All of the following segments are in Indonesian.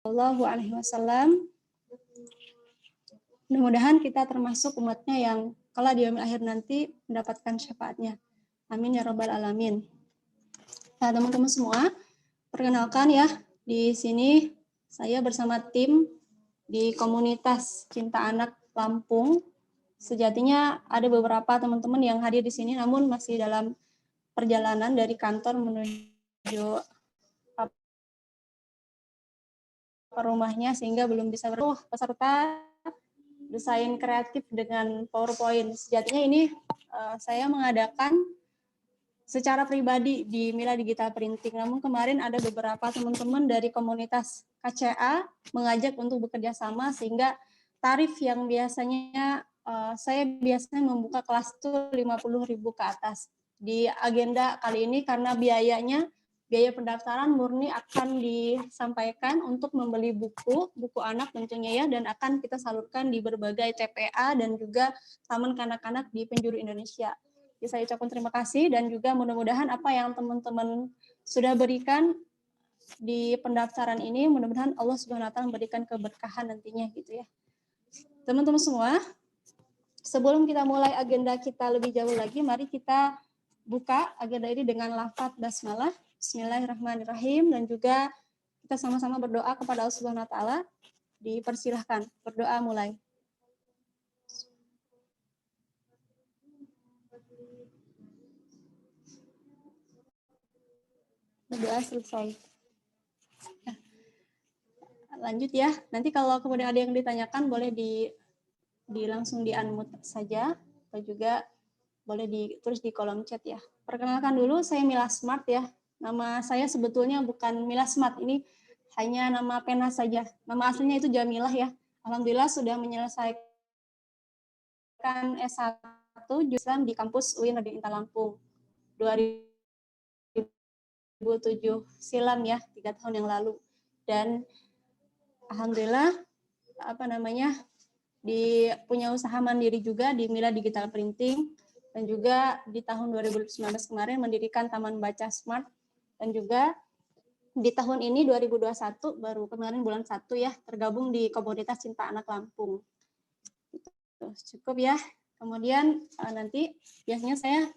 Shallallahu Alaihi Wasallam. Mudah-mudahan kita termasuk umatnya yang kala di yaumil akhir nanti mendapatkan syafaatnya. Amin ya rabbal alamin. Nah, teman-teman semua, perkenalkan ya, di sini saya bersama tim di komunitas Cinta Anak Lampung. Sejatinya ada beberapa teman-teman yang hadir di sini, namun masih dalam perjalanan dari kantor menuju ke rumahnya sehingga belum bisa peserta desain kreatif dengan PowerPoint. Sejatinya ini saya mengadakan secara pribadi di Mila Digital Printing. Namun kemarin ada beberapa teman-teman dari komunitas KCA mengajak untuk bekerja sama sehingga tarif yang biasanya saya biasanya membuka kelas itu 50.000 ke atas. Di agenda kali ini karena biaya pendaftaran murni akan disampaikan untuk membeli buku anak tentunya ya, dan akan kita salurkan di berbagai TPA dan juga taman kanak-kanak di penjuru Indonesia. Jadi saya ucapkan terima kasih dan juga mudah-mudahan apa yang teman-teman sudah berikan di pendaftaran ini, mudah-mudahan Allah Subhanahu wa taala memberikan keberkahan nantinya gitu ya. Teman-teman semua, sebelum kita mulai agenda kita lebih jauh lagi, mari kita buka agenda ini dengan lafaz basmalah. Bismillahirrahmanirrahim, dan juga kita sama-sama berdoa kepada Allah Subhanahu wa taala. Dipersilahkan berdoa mulai. Berdoa selesai. Nah, lanjut ya. Nanti kalau kemudian ada yang ditanyakan boleh langsung di unmute saja, atau juga boleh ditulis di kolom chat ya. Perkenalkan dulu, saya Mila Smart ya. Nama saya sebetulnya bukan Mila Smart, ini hanya nama pena saja. Nama aslinya itu Jamilah ya. Alhamdulillah sudah menyelesaikan S1 jurusan di kampus UIN Raden Intan Lampung 2007 silam ya, 3 tahun yang lalu. Dan alhamdulillah punya usaha mandiri juga di Mila Digital Printing, dan juga di tahun 2019 kemarin mendirikan Taman Baca Smart, dan juga di tahun ini 2021 baru kemarin bulan 1 ya tergabung di komunitas Cinta Anak Lampung. Cukup ya. Kemudian nanti biasanya saya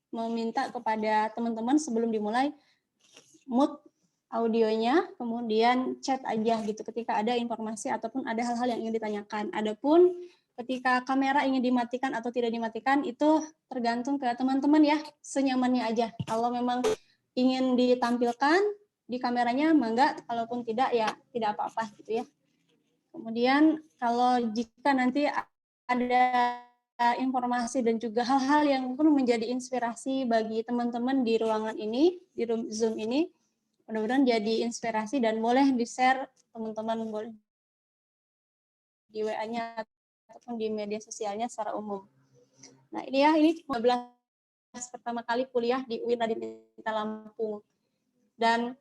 mau minta kepada teman-teman sebelum dimulai mute audionya, kemudian chat aja gitu ketika ada informasi ataupun ada hal-hal yang ingin ditanyakan. Adapun ketika kamera ingin dimatikan atau tidak dimatikan itu tergantung ke teman-teman ya, senyamannya aja. Kalau memang ingin ditampilkan di kameranya mangga, kalaupun tidak ya tidak apa-apa gitu ya. Kemudian kalau jika nanti ada informasi dan juga hal-hal yang perlu menjadi inspirasi bagi teman-teman di ruangan ini, di Zoom ini, mudah-mudahan jadi inspirasi dan boleh di-share teman-teman, boleh di WA-nya ataupun di media sosialnya secara umum. Nah ini ya, ini 15 pertama kali kuliah di UIN Raden Intan Lampung. Dan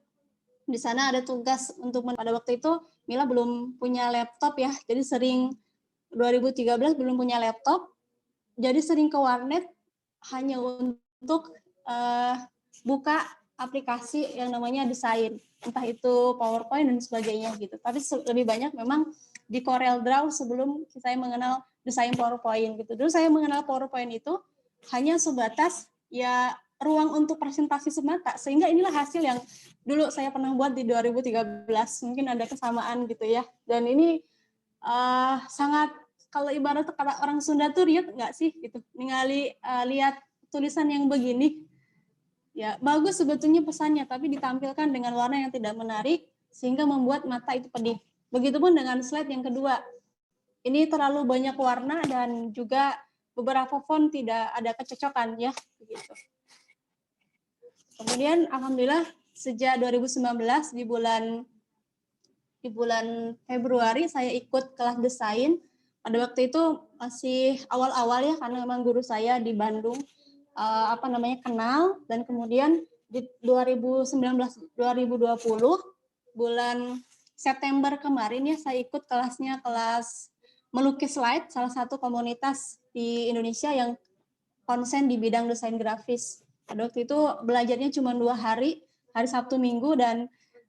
di sana ada tugas untuk pada waktu itu Mila belum punya laptop ya, jadi sering 2013 belum punya laptop, jadi sering ke warnet hanya untuk buka aplikasi yang namanya desain, entah itu PowerPoint dan sebagainya gitu. Tapi lebih banyak memang di Corel Draw sebelum saya mengenal desain PowerPoint gitu. Dulu saya mengenal PowerPoint itu hanya sebatas ya ruang untuk presentasi semata, sehingga inilah hasil yang dulu saya pernah buat di 2013. Mungkin ada kesamaan gitu ya. Dan ini sangat, kalau ibarat kata orang Sunda tuh riet nggak sih gitu, ningali lihat tulisan yang begini ya bagus sebetulnya pesannya, tapi ditampilkan dengan warna yang tidak menarik sehingga membuat mata itu pedih. Begitupun dengan slide yang kedua, ini terlalu banyak warna dan juga beberapa font tidak ada kecocokan ya begitu. Kemudian alhamdulillah sejak 2019 di bulan Februari saya ikut kelas desain. Pada waktu itu masih awal-awal ya, karena memang guru saya di Bandung kenal, dan kemudian di 2019 2020 bulan September kemarin ya saya ikut kelasnya, kelas melukis slide, salah satu komunitas di Indonesia yang konsen di bidang desain grafis. Pada waktu itu belajarnya cuma 2 hari, hari Sabtu Minggu, dan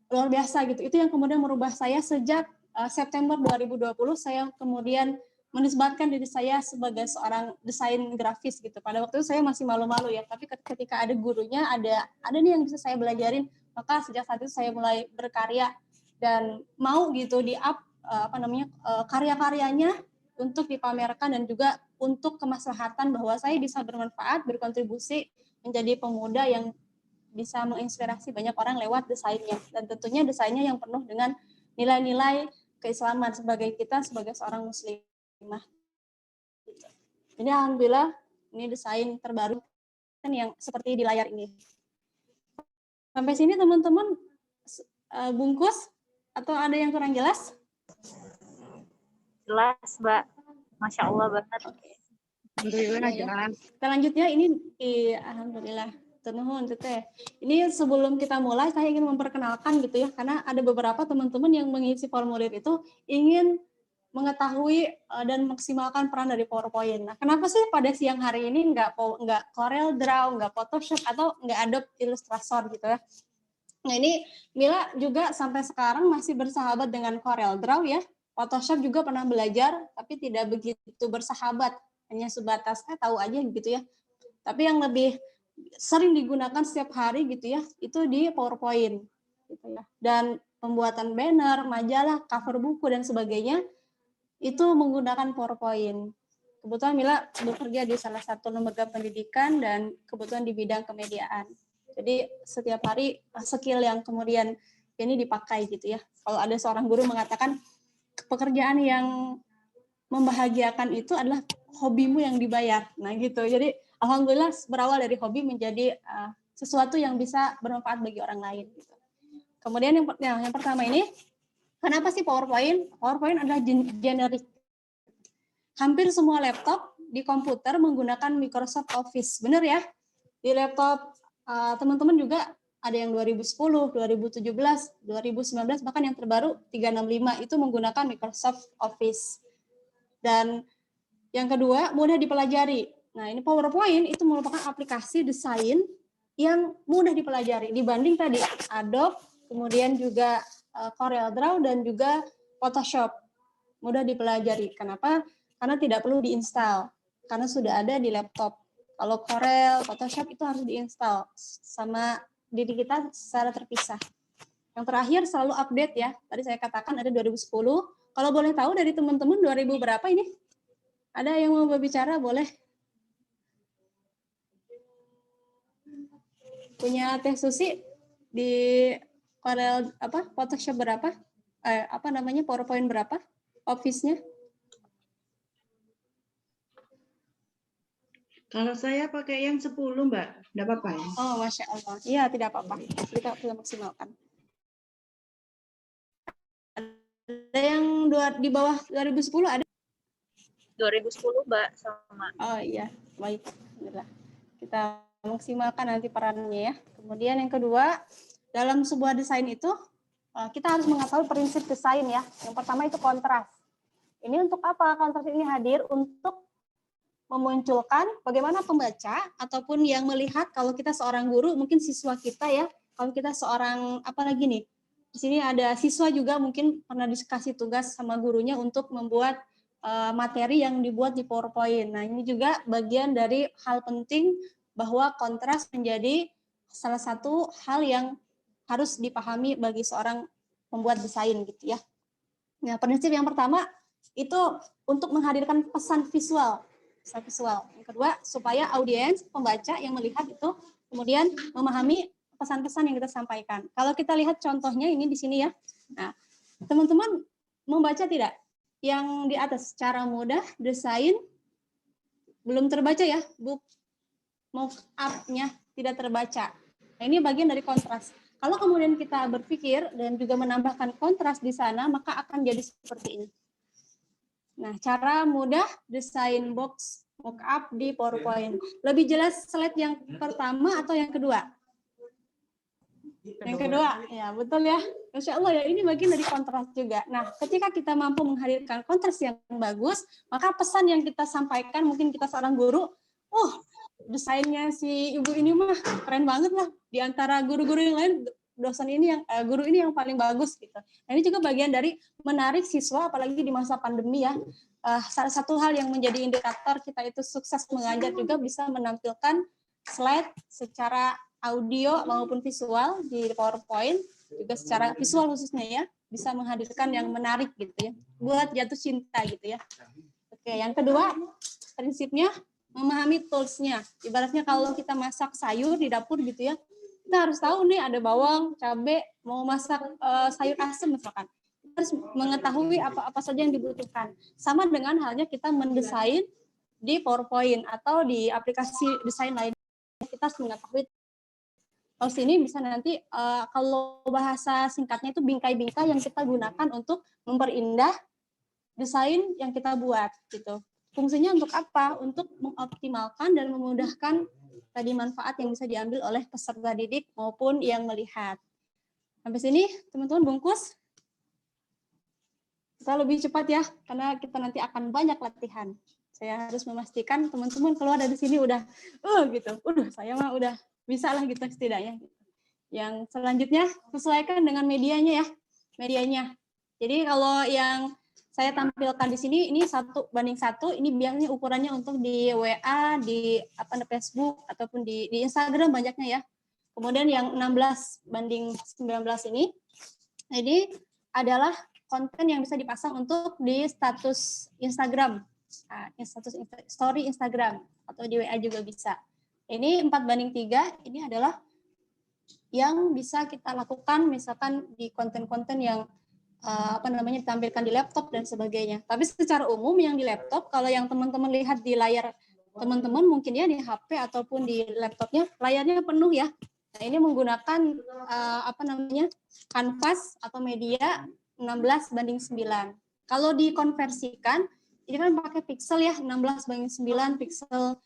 luar biasa gitu. Itu yang kemudian merubah saya sejak September 2020 saya kemudian menisbatkan diri saya sebagai seorang desain grafis gitu. Pada waktu itu saya masih malu-malu ya, tapi ketika ada gurunya, ada nih yang bisa saya belajarin, maka sejak saat itu saya mulai berkarya dan mau gitu di up karya-karyanya untuk dipamerkan dan juga untuk kemaslahatan bahwa saya bisa bermanfaat, berkontribusi menjadi pemuda yang bisa menginspirasi banyak orang lewat desainnya, dan tentunya desainnya yang penuh dengan nilai-nilai keislaman sebagai kita sebagai seorang muslimah. Jadi alhamdulillah ini desain terbaru kan yang seperti di layar ini. Sampai sini teman-teman bungkus atau ada yang kurang jelas? Jelas, Mbak. Masya Allah banget. Alhamdulillah jelas. Kita lanjut ya, ini alhamdulillah. Ini sebelum kita mulai saya ingin memperkenalkan gitu ya, karena ada beberapa teman-teman yang mengisi formulir itu ingin mengetahui dan maksimalkan peran dari PowerPoint. Nah, kenapa sih pada siang hari ini nggak Corel Draw, nggak Photoshop atau nggak Adobe Illustrator gitu ya? Nah, ini Mila juga sampai sekarang masih bersahabat dengan Corel Draw ya. Photoshop juga pernah belajar, tapi tidak begitu bersahabat, hanya sebatas tahu aja gitu ya. Tapi yang lebih sering digunakan setiap hari gitu ya, itu di PowerPoint gitu ya. Dan pembuatan banner, majalah, cover buku dan sebagainya itu menggunakan PowerPoint. Kebetulan Mila bekerja di salah satu lembaga pendidikan dan kebetulan di bidang kemediaan. Jadi setiap hari skill yang kemudian ini dipakai gitu ya. Kalau ada seorang guru mengatakan pekerjaan yang membahagiakan itu adalah hobimu yang dibayar. Nah gitu. Jadi alhamdulillah berawal dari hobi menjadi sesuatu yang bisa bermanfaat bagi orang lain. Gitu. Kemudian yang pertama ini, kenapa sih PowerPoint? PowerPoint adalah generik. Hampir semua laptop di komputer menggunakan Microsoft Office. Benar ya? Di laptop teman-teman juga ada yang 2010, 2017, 2019, bahkan yang terbaru 365 itu menggunakan Microsoft Office. Dan yang kedua, mudah dipelajari. Nah, ini PowerPoint itu merupakan aplikasi desain yang mudah dipelajari dibanding tadi Adobe, kemudian juga Corel Draw dan juga Photoshop. Mudah dipelajari. Kenapa? Karena tidak perlu diinstal, karena sudah ada di laptop. Kalau Corel, Photoshop itu harus diinstal sama diri kita secara terpisah. Yang terakhir selalu update ya. Tadi saya katakan ada 2010. Kalau boleh tahu dari teman-teman 2000 berapa ini? Ada yang mau berbicara? Boleh. Punya Teh Susi di Corel Photoshop berapa? PowerPoint berapa? Office-nya? Kalau saya pakai yang 10, Mbak. Enggak apa-apa ya? Oh, Masya Allah. Iya, tidak apa-apa. Kita bisa maksimalkan. Ada yang di bawah 2010 ada? 2010, Mbak, sama. Oh iya, baik. Alhamdulillah. Kita maksimalkan nanti perannya ya. Kemudian yang kedua, dalam sebuah desain itu, kita harus mengetahui prinsip desain ya. Yang pertama itu kontras. Ini untuk apa? Kontras ini hadir untuk memunculkan bagaimana pembaca ataupun yang melihat, kalau kita seorang guru, mungkin siswa kita ya, kalau kita seorang, apalagi nih, di sini ada siswa juga mungkin pernah dikasih tugas sama gurunya untuk membuat materi yang dibuat di PowerPoint. Nah, ini juga bagian dari hal penting bahwa kontras menjadi salah satu hal yang harus dipahami bagi seorang pembuat desain gitu ya. Nah, prinsip yang pertama itu untuk menghadirkan pesan visual. Yang kedua, supaya audiens, pembaca yang melihat itu kemudian memahami pesan-pesan yang kita sampaikan. Kalau kita lihat contohnya ini di sini ya. Nah, teman-teman membaca tidak? Yang di atas, secara mudah, desain, belum terbaca ya, mock up-nya tidak terbaca. Nah, ini bagian dari kontras. Kalau kemudian kita berpikir dan juga menambahkan kontras di sana, maka akan jadi seperti ini. Nah, cara mudah desain box mockup di PowerPoint. Lebih jelas slide yang pertama atau yang kedua? Yang kedua, ya betul ya. Masya Allah ya, ini bagian dari kontras juga. Nah, ketika kita mampu menghadirkan kontras yang bagus, maka pesan yang kita sampaikan, mungkin kita seorang guru, desainnya si ibu ini mah keren banget lah. Di antara guru-guru yang lain, dosen ini yang guru ini yang paling bagus gitu. Nah, ini juga bagian dari menarik siswa apalagi di masa pandemi ya. Salah satu hal yang menjadi indikator kita itu sukses mengajar juga bisa menampilkan slide secara audio maupun visual di PowerPoint, juga secara visual khususnya ya, bisa menghadirkan yang menarik gitu ya, buat jatuh cinta gitu ya. Oke, yang kedua prinsipnya memahami tools-nya. Ibaratnya kalau kita masak sayur di dapur gitu ya, kita harus tahu nih ada bawang, cabai, mau masak sayur asam misalkan. Kita harus mengetahui apa saja yang dibutuhkan. Sama dengan halnya kita mendesain di PowerPoint atau di aplikasi desain lain. Kita harus mengetahui tools ini bisa nanti kalau bahasa singkatnya itu bingkai-bingkai yang kita gunakan untuk memperindah desain yang kita buat gitu. Fungsinya untuk apa? Untuk mengoptimalkan dan memudahkan tadi manfaat yang bisa diambil oleh peserta didik maupun yang melihat. Sampai sini teman-teman bungkus. Kita lebih cepat ya, karena kita nanti akan banyak latihan. Saya harus memastikan teman-teman keluar dari sini udah, gitu. Saya mah udah bisa lah gitu setidaknya. Yang selanjutnya sesuaikan dengan medianya ya, medianya. Jadi kalau yang saya tampilkan di sini ini 1:1, ini biasanya ukurannya untuk di WA, di Facebook ataupun di Instagram banyaknya ya. Kemudian yang 16:19 ini adalah konten yang bisa dipasang untuk di status Instagram, status story Instagram atau di WA juga bisa. Ini 4:3 ini adalah yang bisa kita lakukan misalkan di konten-konten yang ditampilkan di laptop dan sebagainya. Tapi secara umum yang di laptop, kalau yang teman-teman lihat di layar teman-teman mungkin ya di HP ataupun di laptopnya layarnya penuh ya. Nah, ini menggunakan kanvas atau media 16:9. Kalau dikonversikan, ini kan pakai pixel ya, 16:9 pixel.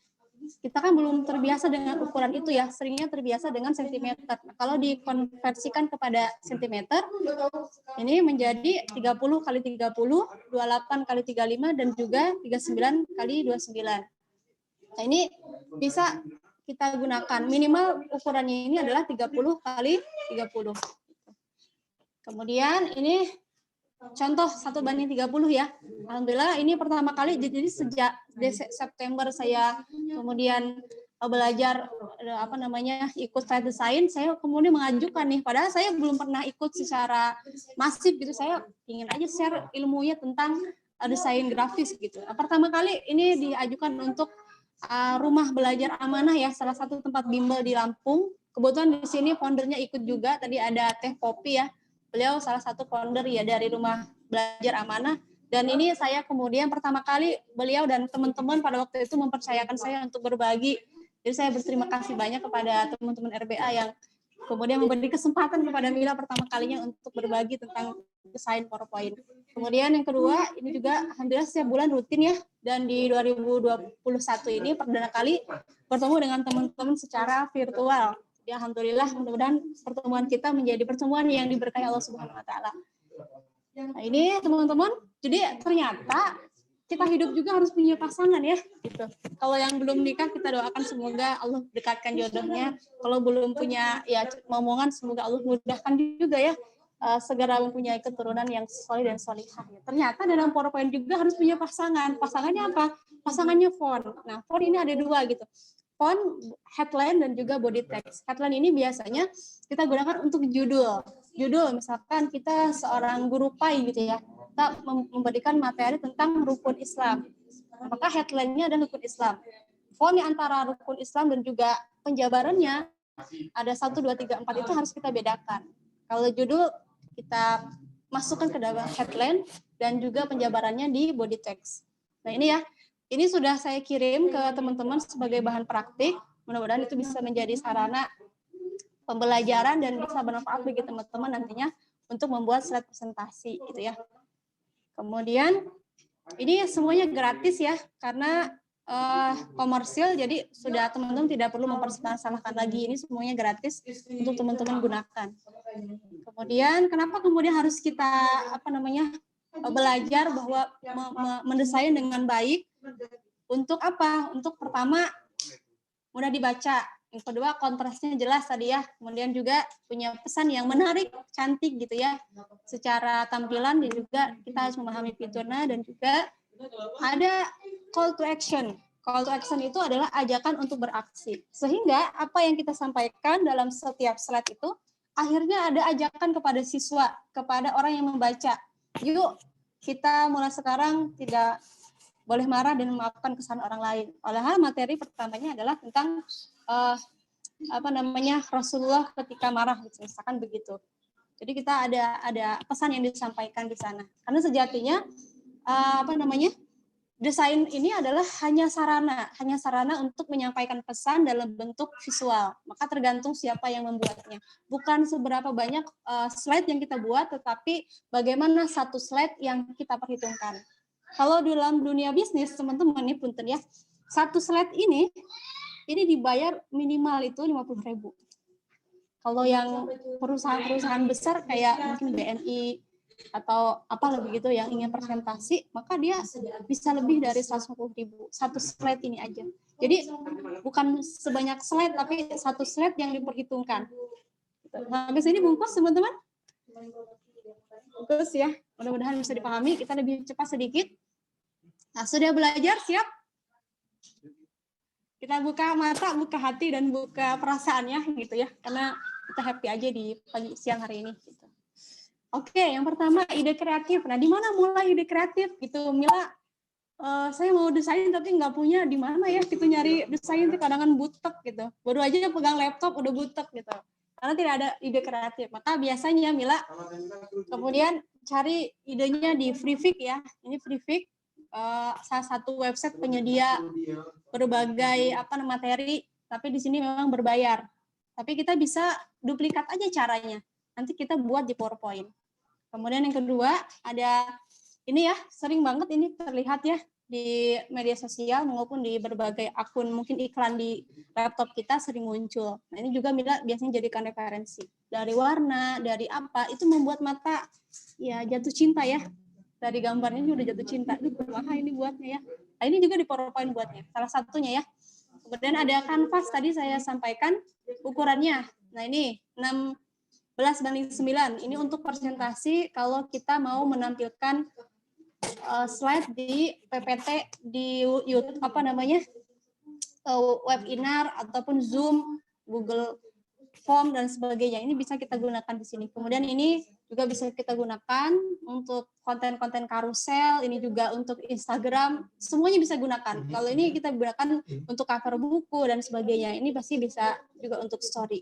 Kita kan belum terbiasa dengan ukuran itu ya, seringnya terbiasa dengan sentimeter. Nah, kalau dikonversikan kepada sentimeter, ini menjadi 30 kali 30, 28 kali 35, dan juga 39 kali 29. Nah, ini bisa kita gunakan. Minimal ukurannya ini adalah 30 kali 30. Kemudian ini contoh 1:30 ya. Alhamdulillah ini pertama kali, jadi sejak September saya kemudian belajar ikut slide design, saya kemudian mengajukan nih, padahal saya belum pernah ikut secara masif gitu, saya ingin aja share ilmunya tentang desain grafis gitu. Pertama kali ini diajukan untuk rumah belajar amanah ya, salah satu tempat bimbel di Lampung. Kebetulan di sini foundernya ikut juga, tadi ada Teh Popi ya. Beliau salah satu founder ya dari Rumah Belajar Amanah, dan ini saya kemudian pertama kali beliau dan teman-teman pada waktu itu mempercayakan saya untuk berbagi. Jadi saya berterima kasih banyak kepada teman-teman RBA yang kemudian memberi kesempatan kepada Mila pertama kalinya untuk berbagi tentang desain PowerPoint. Kemudian yang kedua, ini juga alhamdulillah setiap bulan rutin ya, dan di 2021 ini perdana kali bertemu dengan teman-teman secara virtual. Ya, alhamdulillah, mudah-mudahan pertemuan kita menjadi pertemuan yang diberkahi Allah Subhanahu wa taala. Nah, ini teman-teman, jadi ternyata kita hidup juga harus punya pasangan ya gitu. Kalau yang belum nikah kita doakan semoga Allah dekatkan jodohnya. Kalau belum punya ya momongan semoga Allah mudahkan juga ya segera mempunyai keturunan yang soleh dan solihah. Ternyata dalam PowerPoint juga harus punya pasangan. Pasangannya apa? Pasangannya font. Nah, font ini ada 2 gitu. Font, headline, dan juga body text. Headline ini biasanya kita gunakan untuk judul. Judul, misalkan kita seorang guru PAI gitu ya, kita memberikan materi tentang rukun Islam. Maka headline-nya adalah rukun Islam. Fontnya antara rukun Islam dan juga penjabarannya ada 1, 2, 3, 4 itu harus kita bedakan. Kalau judul kita masukkan ke dalam headline dan juga penjabarannya di body text. Nah ini ya. Ini sudah saya kirim ke teman-teman sebagai bahan praktik. Mudah-mudahan itu bisa menjadi sarana pembelajaran dan bisa bermanfaat bagi teman-teman nantinya untuk membuat slide presentasi gitu ya. Kemudian ini semuanya gratis ya, karena komersil, jadi sudah teman-teman tidak perlu mempermasalahkan lagi, ini semuanya gratis untuk teman-teman gunakan. Kemudian kenapa kemudian harus kita belajar bahwa mendesain dengan baik? Untuk apa? Untuk pertama mudah dibaca Yang kedua, kontrasnya jelas tadi ya. Kemudian juga punya pesan yang menarik, cantik gitu ya. Secara tampilan dan juga kita harus memahami fiturnya dan juga ada call to action. Call to action itu adalah ajakan untuk beraksi. Sehingga apa yang kita sampaikan dalam setiap slide itu akhirnya ada ajakan kepada siswa, kepada orang yang membaca. Yuk, kita mulai sekarang tidak boleh marah dan memaafkan kesalahan orang lain. Oleh materi pertamanya adalah tentang Rasulullah ketika marah, misalkan begitu. Jadi kita ada pesan yang disampaikan di sana. Karena sejatinya desain ini adalah hanya sarana untuk menyampaikan pesan dalam bentuk visual. Maka tergantung siapa yang membuatnya. Bukan seberapa banyak slide yang kita buat, tetapi bagaimana satu slide yang kita perhitungkan. Kalau dalam dunia bisnis, teman-teman, ini punten ya, satu slide ini dibayar minimal itu 50.000. Kalau yang perusahaan besar kayak mungkin BNI atau apa lebih gitu yang ingin presentasi, maka dia bisa lebih dari 150.000 satu slide ini aja. Jadi bukan sebanyak slide, tapi satu slide yang diperhitungkan. Sampai sini bungkus, teman-teman? Bungkus ya, mudah-mudahan bisa dipahami. Kita lebih cepat sedikit. Nah, sudah belajar, siap? Kita buka mata, buka hati, dan buka perasaannya gitu ya, karena kita happy aja di pagi siang hari ini. Gitu. Oke, yang pertama ide kreatif. Nah, di mana mulai ide kreatif? Gitu, Mila. Saya mau desain tapi nggak punya, di mana ya? Gitu nyari desain itu kadang-kadang butek gitu. Baru aja pegang laptop udah butek gitu. Karena tidak ada ide kreatif. Maka biasanya Mila kemudian cari idenya di Freepik ya. Ini Freepik. Salah satu website penyedia berbagai materi, tapi di sini memang berbayar. Tapi kita bisa duplikat aja caranya. Nanti kita buat di PowerPoint. Kemudian yang kedua ada ini ya, sering banget ini terlihat ya di media sosial maupun di berbagai akun, mungkin iklan di laptop kita sering muncul. Nah, ini juga Mila biasanya jadikan referensi. Dari warna, dari apa, itu membuat mata ya jatuh cinta ya. Dari gambarnya ini udah jatuh cinta. Duh, kumaha ini buatnya ya. Nah, ini juga di PowerPoint buatnya. Salah satunya ya. Kemudian ada kanvas tadi saya sampaikan ukurannya. Nah, ini 16:9. Ini untuk presentasi kalau kita mau menampilkan slide di PPT di YouTube webinar ataupun Zoom, Google Form dan sebagainya. Ini bisa kita gunakan di sini. Kemudian ini juga bisa kita gunakan untuk konten-konten karusel, ini juga untuk Instagram, semuanya bisa gunakan. Kalau ini kita gunakan untuk cover buku dan sebagainya, ini pasti bisa juga untuk story.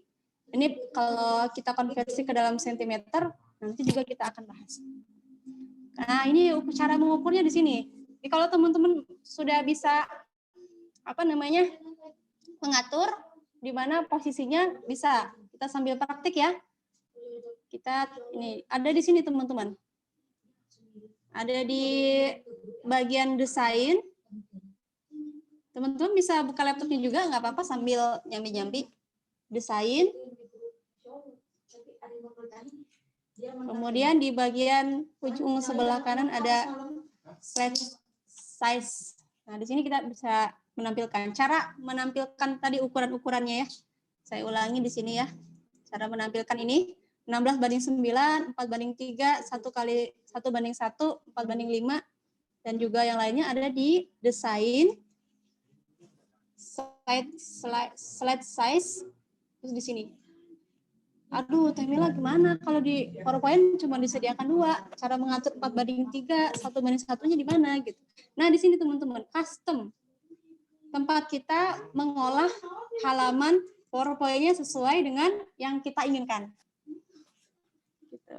Ini kalau kita konversi ke dalam sentimeter, nanti juga kita akan bahas. Nah, ini cara mengukurnya di sini. Jadi kalau teman-teman sudah bisa mengatur di mana posisinya, bisa kita sambil praktik ya. Kita ini ada di sini teman-teman. Ada di bagian desain. Teman-teman bisa buka laptopnya juga, nggak apa-apa sambil nyambi-nyambi. Desain. Kemudian di bagian ujung sebelah kanan ada slide size. Nah, di sini kita bisa menampilkan cara menampilkan tadi ukuran-ukurannya ya. Saya ulangi di sini ya. Cara menampilkan ini 16:9, 4:3, 1:1, 4:5, dan juga yang lainnya ada di desain, slide size, terus di sini. Aduh, Teh Mila gimana kalau di PowerPoint cuma disediakan 2, cara mengatur 4:3, 1:1-nya di mana gitu. Nah, di sini teman-teman, custom. Tempat kita mengolah halaman PowerPoint-nya sesuai dengan yang kita inginkan. Gitu.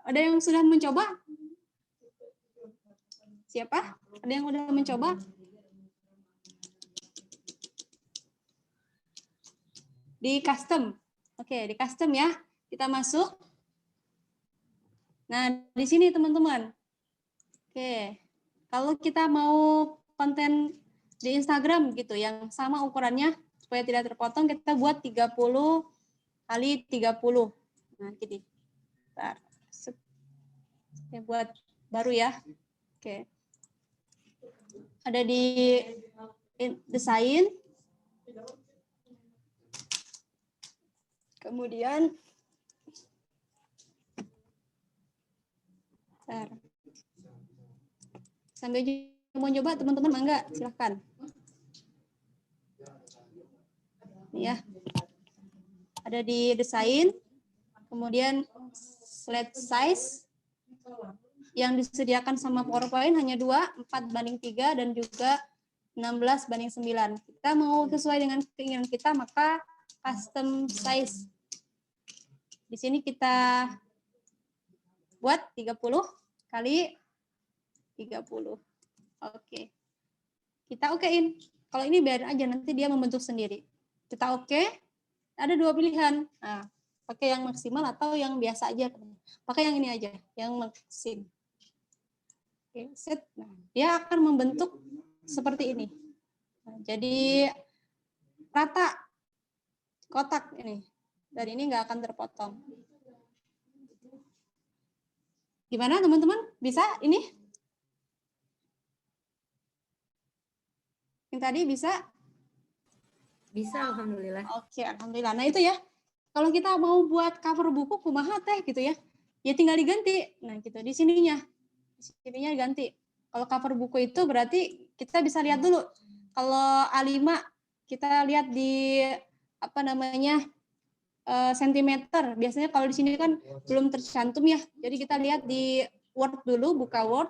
Ada yang sudah mencoba? Siapa? Ada yang sudah mencoba? Di custom. Oke, di custom ya. Kita masuk. Nah, di sini teman-teman. Oke. Kalau kita mau konten di Instagram gitu yang sama ukurannya supaya tidak terpotong, kita buat 30 x 30. Nah, gini. Bentar. Saya buat baru ya. Oke. Ada di desain. Kemudian bentar. Sambil mau coba teman-teman mangga silahkan. Nih ya. Ada di desain, kemudian slide size yang disediakan sama PowerPoint hanya 2, 4:3 dan juga 16:9. Kita mau sesuai dengan keinginan kita, maka custom size. Di sini kita buat 30 kali 30. Oke. Kita okein. Kalau ini biarin aja, nanti dia membentuk sendiri. Kita oke. Ada 2 pilihan. Nah, pakai yang maksimal atau yang biasa aja. Pakai yang ini aja, yang maksim. Oke, set. Nah, dia akan membentuk seperti ini. Nah, jadi rata kotak ini. Dan ini nggak akan terpotong. Gimana teman-teman? Bisa ini? Yang tadi bisa? Bisa, alhamdulillah. Oke, alhamdulillah. Nah, itu ya. Kalau kita mau buat cover buku kumaha teh gitu ya. Ya tinggal diganti. Nah, gitu di sininya. Di sininya diganti. Kalau cover buku itu berarti kita bisa lihat dulu. Kalau A5 kita lihat di apa namanya? Sentimeter. Biasanya kalau di sini kan belum tercantum ya. Jadi kita lihat di Word dulu, buka Word.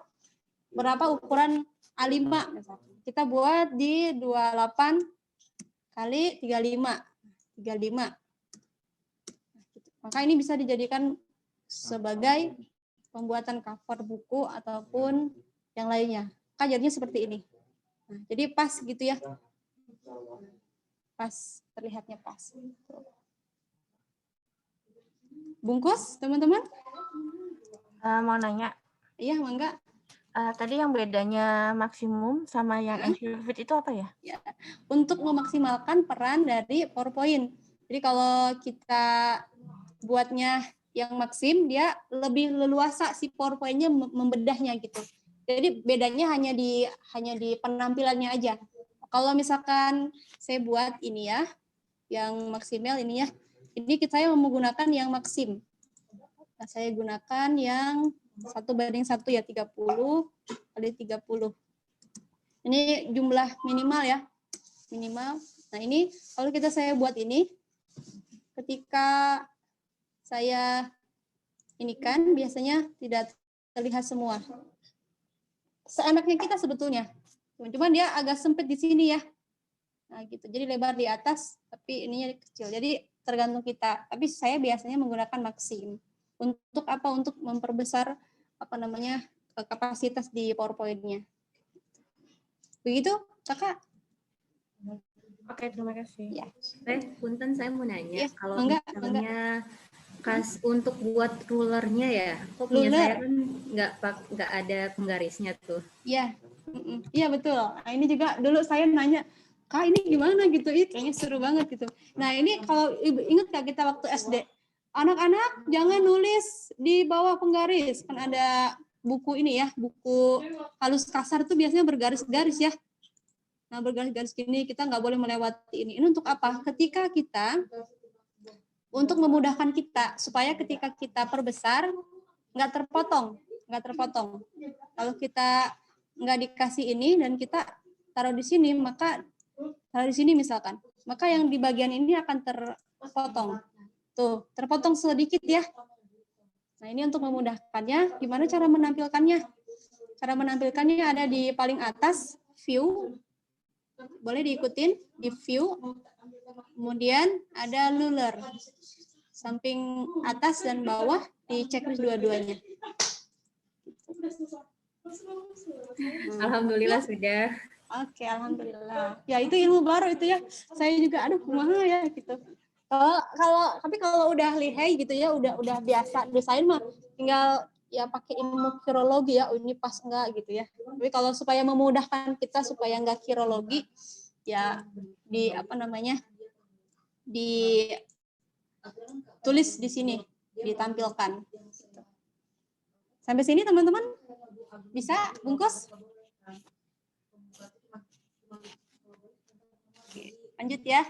Berapa ukuran A5 misalkan. Kita buat di 28 kali 35. 35. Maka ini bisa dijadikan sebagai pembuatan cover buku ataupun yang lainnya. Maka jadinya seperti ini. Nah, jadi pas gitu ya. Pas, terlihatnya pas. Bungkus, teman-teman? Mau nanya, Iya, mangga. tadi yang bedanya maksimum sama yang Enshivit itu apa ya? Ya, untuk memaksimalkan peran dari PowerPoint. Jadi kalau kita buatnya yang maksim, dia lebih leluasa si PowerPoint-nya membedahnya gitu. Jadi bedanya hanya di penampilannya aja. Kalau misalkan saya buat ini ya, yang maksimal ini ya, ini saya menggunakan yang maksim. Nah, saya gunakan yang 1:1 ya, 30 kali 30. Ini jumlah minimal ya, minimal. Nah ini kalau saya buat ini, ketika saya ini kan biasanya tidak terlihat semua. Seenaknya kita sebetulnya, cuman dia agak sempit di sini ya. Nah gitu, jadi lebar di atas, tapi ininya kecil. Jadi tergantung kita. Tapi saya biasanya menggunakan maksim. Untuk apa? Untuk memperbesar apa namanya kapasitas di PowerPoint-nya. Begitu, Kakak? Oke, terima kasih. Ya. Punten, saya mau nanya, Ya, kalau mangga, misalnya untuk buat rulernya ya, kok punya saya kan nggak ada penggarisnya tuh. Iya, iya betul. Nah ini juga dulu saya nanya, Kak ini gimana gitu, kayaknya seru banget gitu. Nah ini kalau Ibu ingat nggak kita waktu SD, anak-anak jangan nulis di bawah penggaris, kan ada buku ini ya, buku halus kasar tuh biasanya bergaris-garis ya. Nah bergaris-garis gini kita nggak boleh melewati ini. Ini untuk apa? Ketika kita untuk memudahkan kita supaya ketika kita perbesar nggak terpotong. Kalau kita nggak dikasih ini dan kita taruh di sini, maka taruh di sini misalkan, maka yang di bagian ini akan terpotong. Tuh, terpotong sedikit ya. Nah ini untuk memudahkannya, gimana cara menampilkannya? Cara menampilkannya ada di paling atas, view. Boleh diikutin di view. Kemudian ada ruler. Samping atas dan bawah dicek dua-duanya. Alhamdulillah sudah. Oke, alhamdulillah. Ya itu ilmu baru itu ya. Saya juga aduh kumaha ya gitu. Kalau udah lihai gitu ya, udah biasa desain mah tinggal ya pakai ilmu kirologi ya, ini pas enggak gitu ya. Tapi kalau supaya memudahkan kita supaya enggak kirologi ya di apa namanya? Di tulis di sini, ditampilkan. Sampai sini teman-teman? Bisa bungkus? Lanjut ya.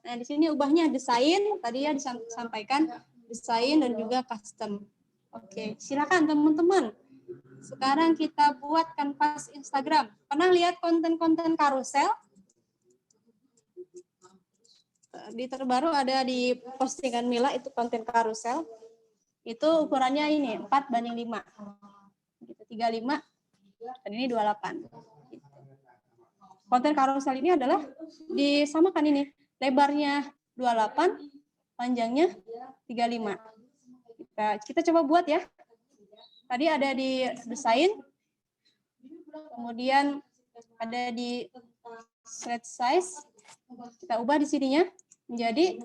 Nah, di sini ubahnya desain, tadi ya disampaikan desain dan juga custom. Oke, silakan teman-teman. Sekarang kita buat kanvas Instagram. Pernah lihat konten-konten karusel? Di terbaru ada di postingan Mila itu konten karusel. Itu ukurannya ini 4:5. Gitu, 35 dan ini 28. Gitu. Konten karusel ini adalah disamakan ini. Lebarnya 28, panjangnya 35. Kita coba buat ya. Tadi ada di desain, kemudian ada di slide size. Kita ubah di sininya menjadi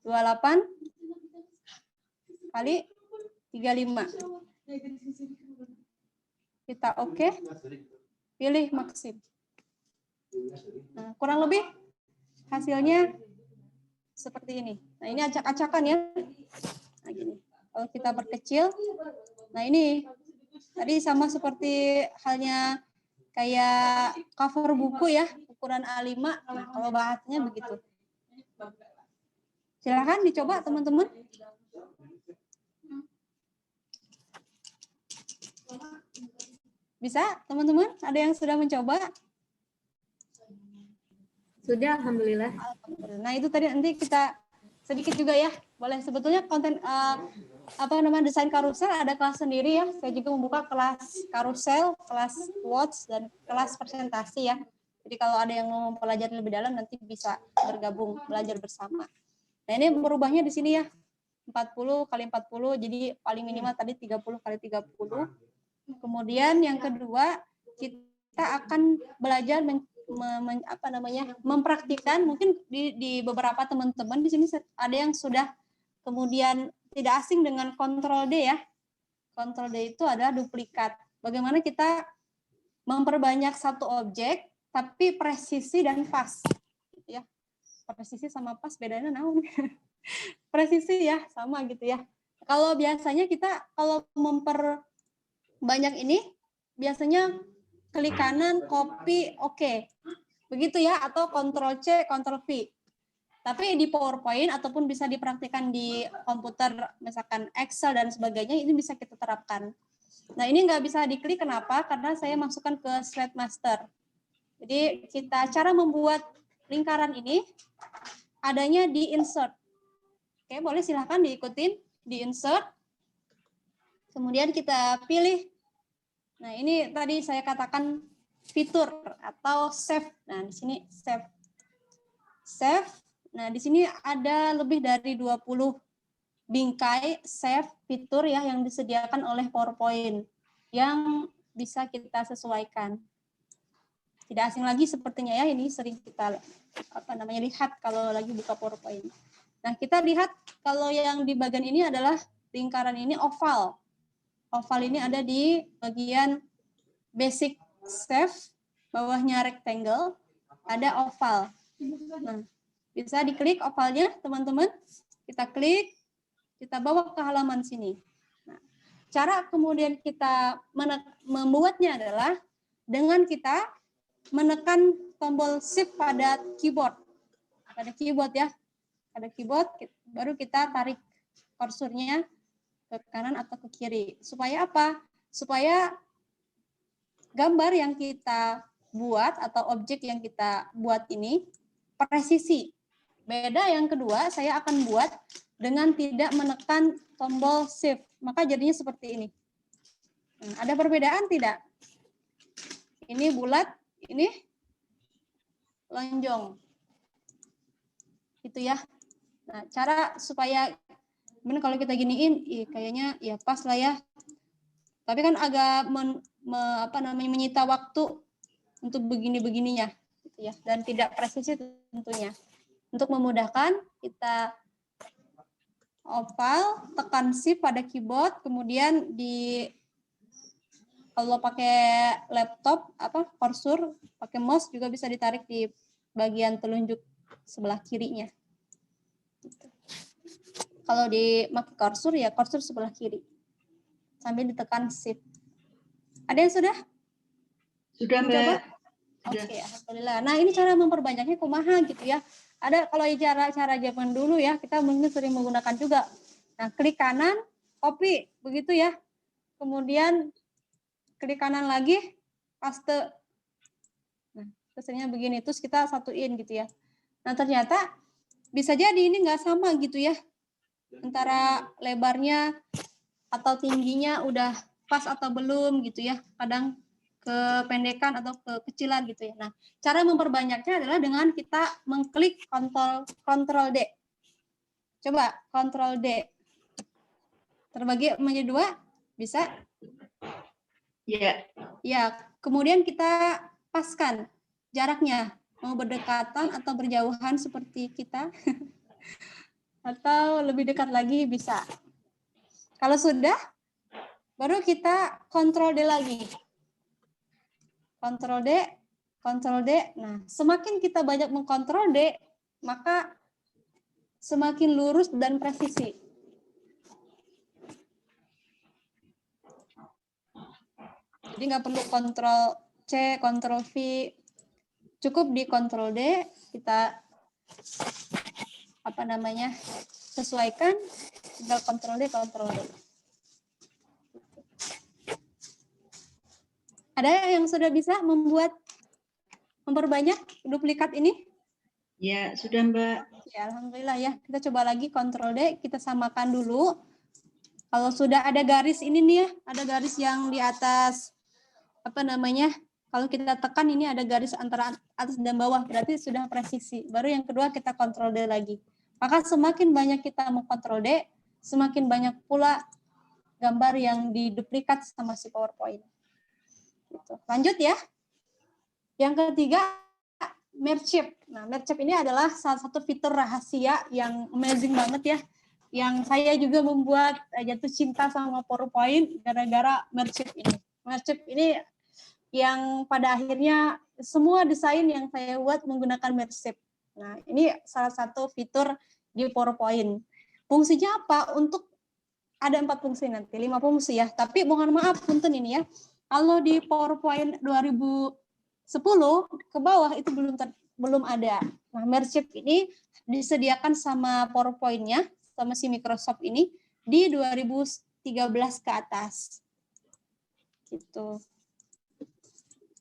28 kali 35. Kita oke. Pilih maksim. Nah, kurang lebih hasilnya seperti ini. Nah, ini acak-acakan ya. Nah, gini. Kalau kita perkecil, nah ini tadi sama seperti halnya kayak cover buku ya, ukuran A5. Nah, kalau bahasanya begitu. Silakan dicoba teman-teman. Bisa teman-teman? Ada yang sudah mencoba? Sudah, alhamdulillah. Nah, itu tadi nanti kita sedikit juga ya. Boleh, sebetulnya konten desain karusel ada kelas sendiri ya. Saya juga membuka kelas karusel, kelas watch dan kelas presentasi ya. Jadi kalau ada yang mau mempelajari lebih dalam nanti bisa bergabung belajar bersama. Nah, ini berubahnya di sini ya. 40 kali 40, jadi paling minimal tadi 30 kali 30. Kemudian yang kedua, kita akan belajar mempraktikkan, mungkin di beberapa teman-teman di sini ada yang sudah kemudian tidak asing dengan Ctrl D ya. Ctrl D itu adalah duplikat. Bagaimana kita memperbanyak satu objek tapi presisi dan pas. Ya. Presisi sama pas bedanya naon. Presisi ya, sama gitu ya. Kalau biasanya kita kalau memperbanyak ini biasanya klik kanan, copy, oke. Begitu ya, atau Ctrl C, Ctrl V. Tapi di PowerPoint ataupun bisa dipraktikkan di komputer, misalkan Excel dan sebagainya, ini bisa kita terapkan. Nah, ini nggak bisa diklik, kenapa? Karena saya masukkan ke Slide Master. Jadi, cara membuat lingkaran ini adanya di Insert. Oke, boleh silahkan diikutin, di Insert. Kemudian kita pilih. Nah, ini tadi saya katakan fitur atau save. Nah, di sini save. Save. Nah, di sini ada lebih dari 20 bingkai save fitur ya yang disediakan oleh PowerPoint yang bisa kita sesuaikan. Tidak asing lagi sepertinya ya, ini sering kita lihat kalau lagi buka PowerPoint. Nah, kita lihat kalau yang di bagian ini adalah lingkaran ini oval. Oval ini ada di bagian basic save, bawahnya rectangle, ada oval. Nah, bisa diklik ovalnya, teman-teman. Kita klik, kita bawa ke halaman sini. Nah, cara kemudian kita membuatnya adalah dengan kita menekan tombol shift pada keyboard. Pada keyboard ya. Pada keyboard, baru kita tarik kursornya ke kanan atau ke kiri. Supaya apa? Supaya gambar yang kita buat atau objek yang kita buat ini presisi. Beda yang kedua, saya akan buat dengan tidak menekan tombol shift. Maka jadinya seperti ini. Nah, ada perbedaan tidak? Ini bulat, ini lonjong. Gitu ya. Nah, cara supaya kalau kita giniin, kayaknya ya pas lah ya. Tapi kan agak menyita waktu untuk begini-begininya, gitu ya, dan tidak presisi tentunya. Untuk memudahkan, kita oval, tekan shift pada keyboard, kemudian kalau pakai laptop, kursor, pakai mouse juga bisa ditarik di bagian telunjuk sebelah kirinya. Gitu. Kalau di pakai kursor, ya kursor sebelah kiri. Sambil ditekan shift. Ada yang sudah? Sudah, Mbak. Oke, alhamdulillah. Nah, ini cara memperbanyaknya kumaha gitu ya. Ada kalau cara zaman dulu ya, kita mungkin sering menggunakan juga. Nah, klik kanan, copy, begitu ya. Kemudian klik kanan lagi, paste. Nah, hasilnya begini, terus kita satuin gitu ya. Nah, ternyata bisa jadi ini nggak sama gitu ya. Antara lebarnya atau tingginya udah pas atau belum gitu ya. Kadang kependekan atau kekecilan gitu ya. Nah, cara memperbanyaknya adalah dengan kita mengklik Ctrl D. Coba Ctrl D. Terbagi menjadi 2, bisa? Ya. Ya, kemudian kita paskan jaraknya. Mau berdekatan atau berjauhan seperti kita. Atau lebih dekat lagi bisa. Kalau sudah, baru kita Ctrl D lagi. Ctrl D, Ctrl D. Nah, semakin kita banyak mengkontrol D, maka semakin lurus dan presisi. Jadi nggak perlu Ctrl C, Ctrl V. Cukup di Ctrl D, kita sesuaikan, tinggal Ctrl D, Ctrl D. Ada yang sudah bisa memperbanyak duplikat ini? Ya, sudah Mbak. Ya, alhamdulillah ya. Kita coba lagi Ctrl D, kita samakan dulu. Kalau sudah ada garis ini nih ya, ada garis yang di atas kalau kita tekan ini ada garis antara atas dan bawah, berarti sudah presisi. Baru yang kedua kita Ctrl D lagi. Maka semakin banyak kita mengkontrol D, semakin banyak pula gambar yang diduplikat sama si PowerPoint. Gitu. Lanjut ya. Yang ketiga, merge shape. Nah, merge shape ini adalah salah satu fitur rahasia yang amazing banget ya. Yang saya juga membuat jatuh cinta sama PowerPoint gara-gara merge shape ini. Merge shape ini yang pada akhirnya semua desain yang saya buat menggunakan merge shape. Nah, ini salah satu fitur di PowerPoint. Fungsinya apa? Untuk ada 4 fungsi nanti, 5 fungsi ya. Tapi mohon maaf, punten ini ya. Kalau di PowerPoint 2010 ke bawah itu belum ada. Nah, merge shape ini disediakan sama PowerPoint-nya, sama si Microsoft ini di 2013 ke atas. Gitu.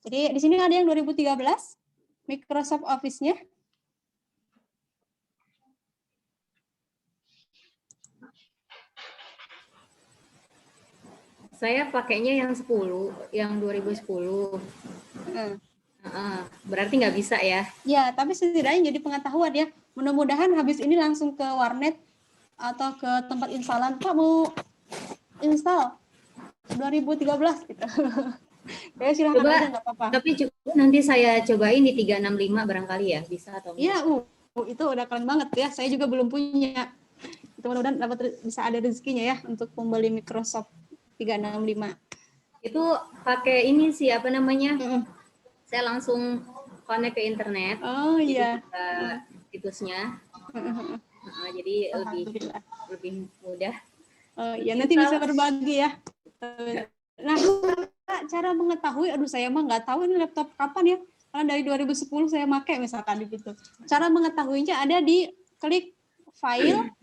Jadi di sini ada yang 2013 Microsoft Office-nya. Saya pakainya yang 10, yang 2010. Berarti nggak bisa ya? Ya, tapi setidaknya jadi pengetahuan ya. Mudah-mudahan habis ini langsung ke warnet atau ke tempat instalan. Pak mau install 2013 gitu. Ya silahkan Coba, aja, nggak apa-apa. tapi nanti saya cobain di 365 barangkali ya, bisa atau enggak? Iya, itu udah keren banget ya. Saya juga belum punya. Mudah-mudahan bisa ada rezekinya ya untuk membeli Microsoft 365. Itu pakai ini sih, apa namanya? Saya langsung connect ke internet. Oh iya. Situsnya. Jadi lebih mudah. Oh iya, nanti bisa berbagi ya. Nah, cara mengetahui, saya mah nggak tahu ini laptop kapan ya. Karena dari 2010 saya pakai misalkan gitu. Cara mengetahuinya ada di klik file,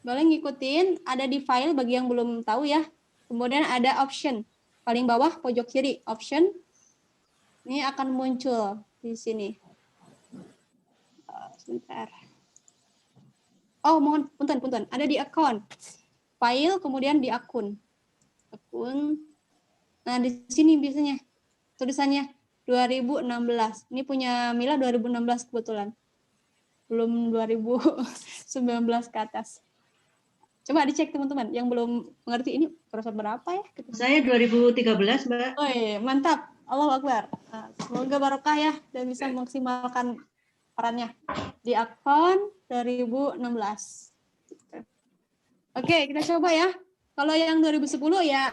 boleh ngikutin, ada di file bagi yang belum tahu ya. Kemudian ada option, paling bawah pojok kiri, option. Ini akan muncul di sini. Sebentar. Oh, mohon punten. Ada di account. File, kemudian di akun. Nah, di sini biasanya tulisannya 2016. Ini punya Mila 2016 kebetulan. Belum 2019 ke atas. Coba dicek teman-teman yang belum mengerti ini Microsoft berapa ya? Saya 2013, Mbak. Oh iya, mantap. Allahu Akbar. Nah, semoga barokah ya dan bisa memaksimalkan perannya di akun 2016. Oke, kita coba ya. Kalau yang 2010 ya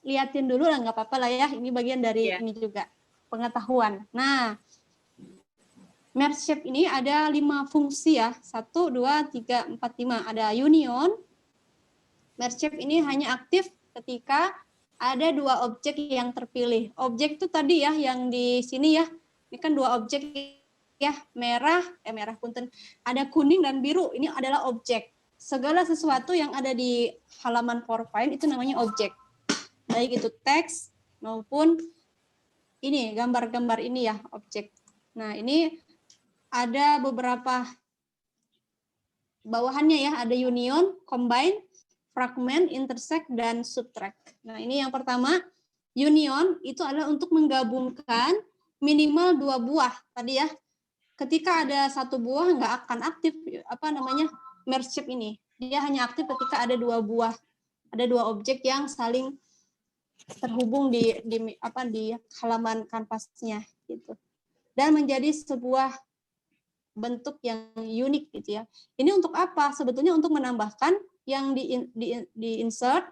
liatin dulu lah, nggak apa-apa lah ya. Ini bagian dari ini juga pengetahuan. Nah, merge shape ini ada 5 fungsi ya. 1, 2, 3, 4, 5. Ada union. Merge shape ini hanya aktif ketika ada 2 objek yang terpilih. Objek itu tadi ya yang di sini ya. Ini kan dua objek ya, merah punten, ada kuning dan biru. Ini adalah objek. Segala sesuatu yang ada di halaman PowerPoint itu namanya objek. Baik itu teks maupun ini gambar-gambar ini ya, objek. Nah, ini ada beberapa bawahannya ya, ada union, combine, fragment, intersect, dan subtract. Nah, ini yang pertama, union itu adalah untuk menggabungkan minimal 2 buah. Tadi ya, ketika ada 1 buah nggak akan aktif merge shape ini. Dia hanya aktif ketika ada 2 buah. Ada 2 objek yang saling terhubung di halaman kanvasnya gitu. Dan menjadi sebuah bentuk yang unik gitu ya. Ini untuk apa? Sebetulnya untuk menambahkan yang di insert,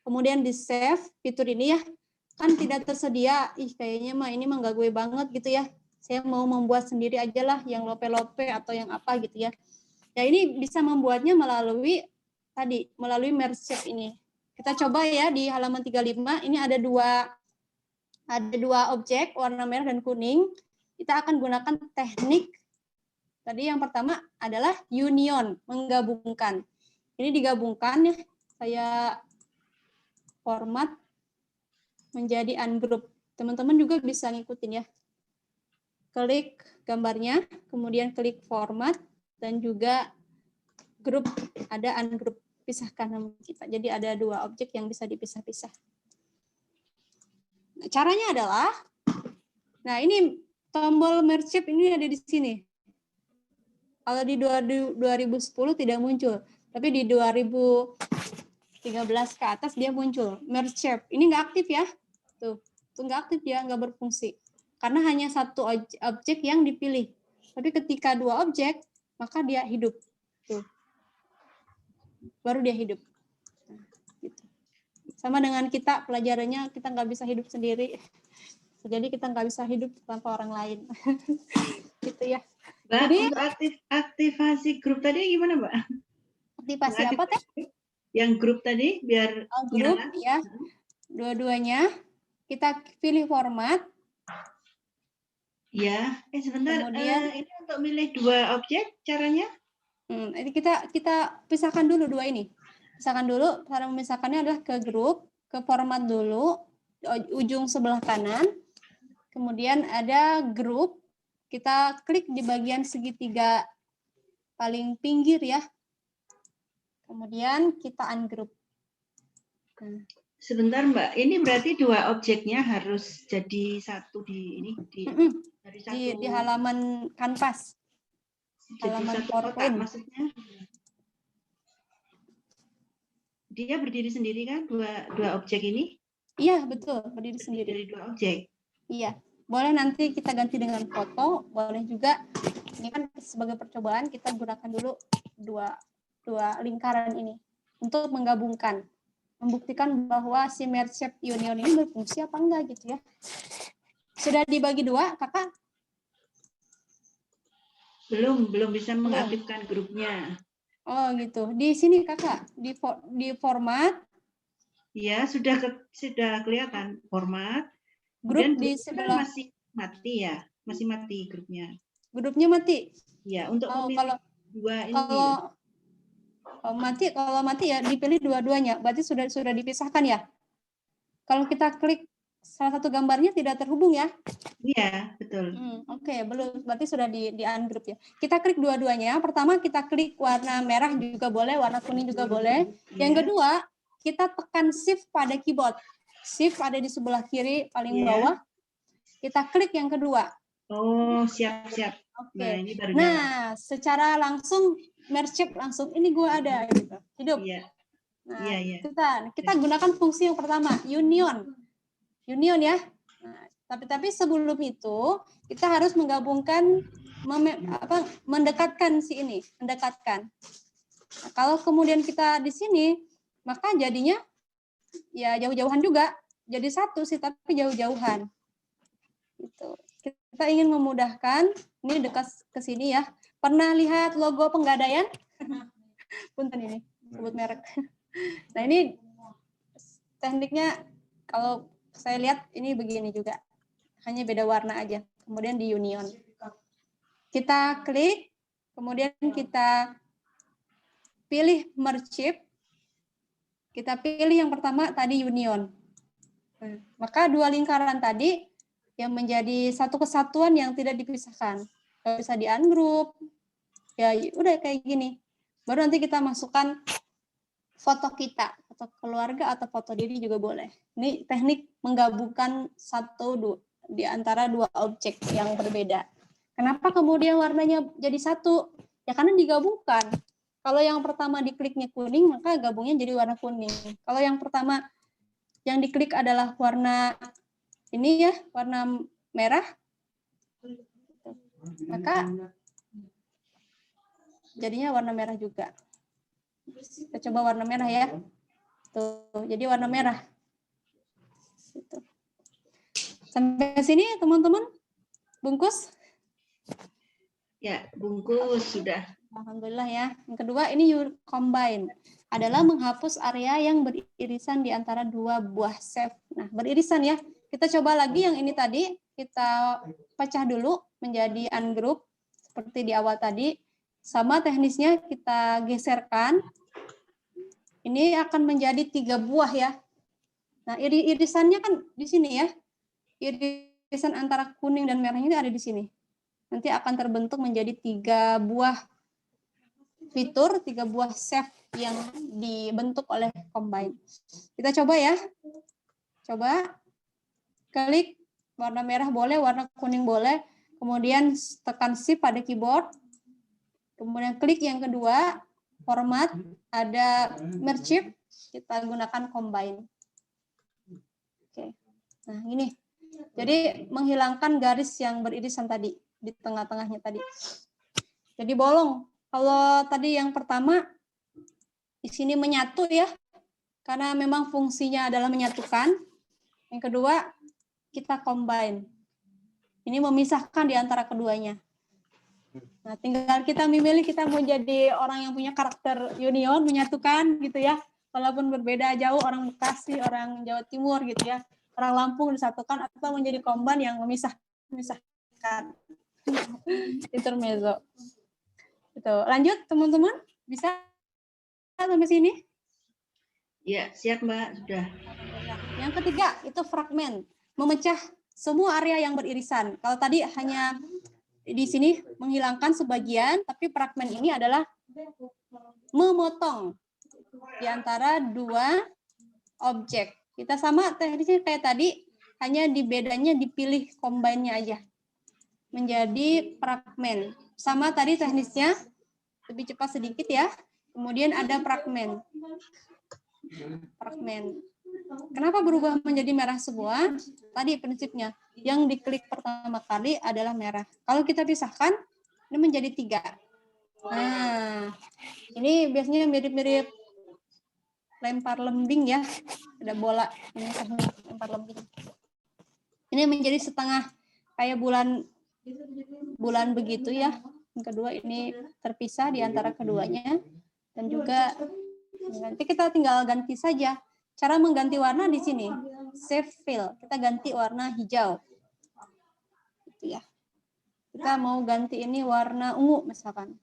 kemudian di save fitur ini ya. Kan tidak tersedia, kayaknya mah ini mah nggak gue banget gitu ya. Saya mau membuat sendiri aja lah yang lope-lope atau yang apa gitu ya. Ya ini bisa membuatnya melalui merge shape ini. Kita coba ya di halaman 35, ini ada dua objek warna merah dan kuning. Kita akan gunakan teknik tadi yang pertama adalah union, menggabungkan. Ini digabungkan ya, saya format menjadi ungroup. Teman-teman juga bisa ngikutin ya. Klik gambarnya, kemudian klik format, dan juga grup, ada ungroup, pisahkan nama kita. Jadi ada 2 objek yang bisa dipisah-pisah. Nah, caranya adalah, nah ini tombol merge shape ini ada di sini. Kalau di 2010 tidak muncul, tapi di 2013 ke atas dia muncul. Merge shape, ini nggak aktif ya. Tuh nggak aktif ya, nggak berfungsi. Karena hanya 1 objek yang dipilih. Tapi ketika 2 objek, maka dia hidup. Tuh. Baru dia hidup. Nah, gitu. Sama dengan kita, pelajarannya kita nggak bisa hidup sendiri. Jadi kita nggak bisa hidup tanpa orang lain. Gitu ya. Mbak, Jadi, untuk aktivasi grup tadi gimana, Mbak? aktivasi apa teh? Yang grup tadi biar Grup nyala. ya. Dua-duanya kita pilih format. Ya, sebentar. Kemudian Ini untuk milih 2 objek caranya? Ini kita pisahkan dulu 2 ini. Pisahkan dulu, cara memisahkannya adalah ke grup, ke format dulu, ujung sebelah kanan. Kemudian ada grup, kita klik di bagian segitiga paling pinggir ya. Kemudian kita ungroup. Nah, Sebentar, Mbak. Ini berarti 2 objeknya harus jadi satu di ini dari satu di halaman kanvas. jadi Halaman satu kotak PowerPoint. maksudnya. Dia berdiri sendiri kan dua objek ini? Iya, betul, berdiri sendiri. Dari 2 objek. Iya. Boleh nanti kita ganti dengan foto, boleh juga. Ini kan sebagai percobaan kita gunakan dulu dua lingkaran ini untuk menggabungkan, membuktikan bahwa si merge shape union ini berfungsi apa enggak gitu ya. Sudah dibagi 2, Kakak? Belum bisa mengaktifkan grupnya. Oh gitu. Di sini Kakak di format. Iya, sudah kelihatan format. Grup Dan di sebelah masih mati ya, masih mati grupnya. Grupnya mati. Ya, untuk memilih 2 ini. Kalau mati ya dipilih dua-duanya. Berarti sudah dipisahkan ya. Kalau kita klik salah satu gambarnya tidak terhubung ya. Iya, betul. Oke, belum. Berarti sudah di ungroup ya. Kita klik dua-duanya. Pertama kita klik warna merah juga boleh, warna kuning juga boleh. Yang kedua, kita tekan shift pada keyboard. Shift ada di sebelah kiri paling bawah. Kita klik yang kedua. Oh, siap. Oke. Nah, ini baru secara langsung merge shape langsung ini gua ada gitu. Hidup. Iya. Nah, Iya. kita gunakan fungsi yang pertama, union. Union ya. Nah, tapi sebelum itu kita harus menggabungkan mendekatkan si ini, mendekatkan. Nah, kalau kemudian kita di sini, maka jadinya ya jauh-jauhan juga. Jadi satu sih tapi jauh-jauhan. Gitu. Kita ingin memudahkan, ini dekat ke sini ya. Pernah lihat logo Penggadaian? Punten ini, sebut merek. Nah, ini tekniknya kalau saya lihat ini begini juga. Hanya beda warna aja. kemudian di union. Kita klik, kemudian kita pilih merge shape. Kita pilih yang pertama tadi union. Nah, maka dua lingkaran tadi yang menjadi satu kesatuan yang tidak dipisahkan. Kalau bisa di ungroup, ya udah kayak gini. Baru nanti kita masukkan foto kita, foto keluarga atau foto diri juga boleh. Ini teknik menggabungkan di antara dua objek yang berbeda. Kenapa kemudian warnanya jadi satu? Ya karena digabungkan. Kalau yang pertama dikliknya kuning, maka gabungnya jadi warna kuning. Kalau yang pertama yang diklik adalah warna ini ya, warna merah, maka jadinya warna merah juga. Kita coba warna merah ya. Tuh, jadi warna merah. Gitu. Sampai sini teman-teman? Bungkus? Ya, bungkus sudah. Alhamdulillah ya. Yang kedua ini combine. Adalah menghapus area yang beririsan di antara dua buah save. Nah, beririsan ya. Kita coba lagi yang ini tadi. Kita pecah dulu menjadi ungroup. Seperti di awal tadi. Sama teknisnya kita geserkan. Ini akan menjadi 3 buah ya. Nah, irisannya kan di sini ya. Irisan antara kuning dan merah ini ada di sini. Nanti akan terbentuk menjadi 3 buah fitur, 3 buah save yang dibentuk oleh combine. Kita coba ya. Coba klik warna merah boleh, warna kuning boleh. Kemudian tekan shift pada keyboard. Kemudian klik yang kedua, format, ada merge shape, kita gunakan combine. Oke. Nah, ini. Jadi menghilangkan garis yang beririsan tadi di tengah-tengahnya tadi. Jadi bolong. Kalau tadi yang pertama di sini menyatu ya. Karena memang fungsinya adalah menyatukan. Yang kedua kita combine. Ini memisahkan di antara keduanya. Nah, tinggal kita memilih kita mau jadi orang yang punya karakter union, menyatukan gitu ya. Walaupun berbeda jauh, orang Bekasi, orang Jawa Timur gitu ya. Orang Lampung disatukan atau menjadi combine yang memisahkan. Intermezzo. Gitu. Lanjut teman-teman, bisa sampai sini? Ya, siap Mbak, sudah. Yang ketiga itu fragmen, memecah semua area yang beririsan. Kalau tadi hanya di sini menghilangkan sebagian, tapi fragmen ini adalah memotong di antara dua objek. Kita sama teknisnya kayak tadi, hanya bedanya dipilih combine-nya aja. Menjadi fragmen. Sama tadi teknisnya, lebih cepat sedikit ya. Kemudian ada fragmen. Fragmen. Kenapa berubah menjadi merah semua? Tadi prinsipnya, yang diklik pertama kali adalah merah. Kalau kita pisahkan, ini menjadi 3. Nah, ini biasanya mirip-mirip lempar lembing ya. Ada bola, lempar lembing. Ini menjadi setengah kayak bulan begitu ya. Yang kedua ini terpisah di antara keduanya. Dan juga nanti kita tinggal ganti saja. Cara mengganti warna di sini. Save fill. Kita ganti warna hijau. Gitu ya. Kita mau ganti ini warna ungu misalkan.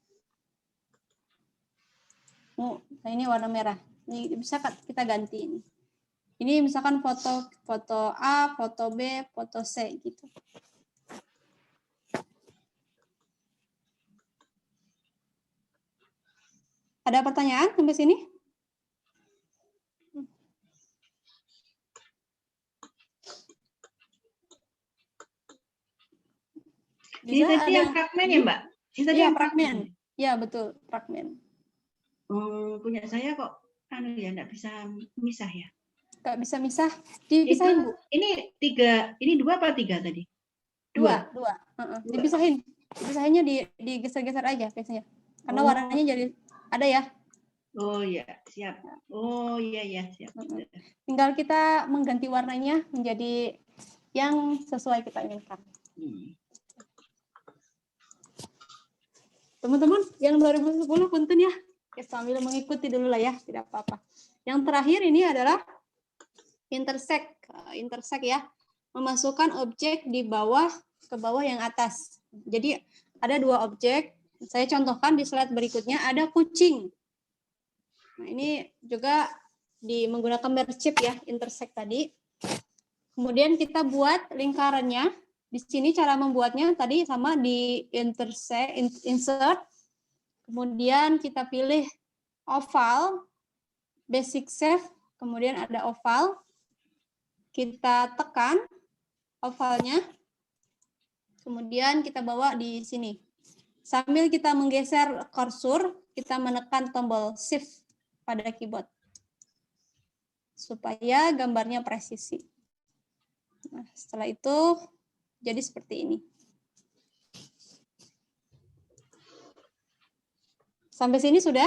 Ungu. Nah, ini warna merah. Ini bisa kita ganti ini. Ini misalkan foto A, foto B, foto C gitu. Ada pertanyaan sampai sini? Ini tadi yang fragmen ya Mbak? Ini tadi yang fragmen. Ya betul, fragmen. Punya saya kok nggak bisa misah ya? Nggak bisa misah, dipisahin Bu. Ini 3, ini 2 apa 3 tadi? 2. Dipisahin. Dipisahinnya digeser-geser aja biasanya. Karena warnanya jadi ada ya. Oh ya, siap. Oh iya siap. Tinggal kita mengganti warnanya menjadi yang sesuai kita inginkan. Teman-teman, yang 2010 punten ya. Oke, sambil mengikuti dulu lah ya, tidak apa-apa. Yang terakhir ini adalah intersect ya. Memasukkan objek di bawah ke bawah yang atas. Jadi ada dua objek. Saya contohkan di slide berikutnya, ada kucing. Nah, ini juga menggunakan merge ya, intersect tadi. Kemudian kita buat lingkarannya. Di sini cara membuatnya tadi sama di intersect, insert. Kemudian kita pilih oval, basic shape, kemudian ada oval. Kita tekan ovalnya. Kemudian kita bawa di sini. Sambil kita menggeser kursor, kita menekan tombol Shift pada keyboard. Supaya gambarnya presisi. Nah, setelah itu jadi seperti ini. Sampai sini sudah?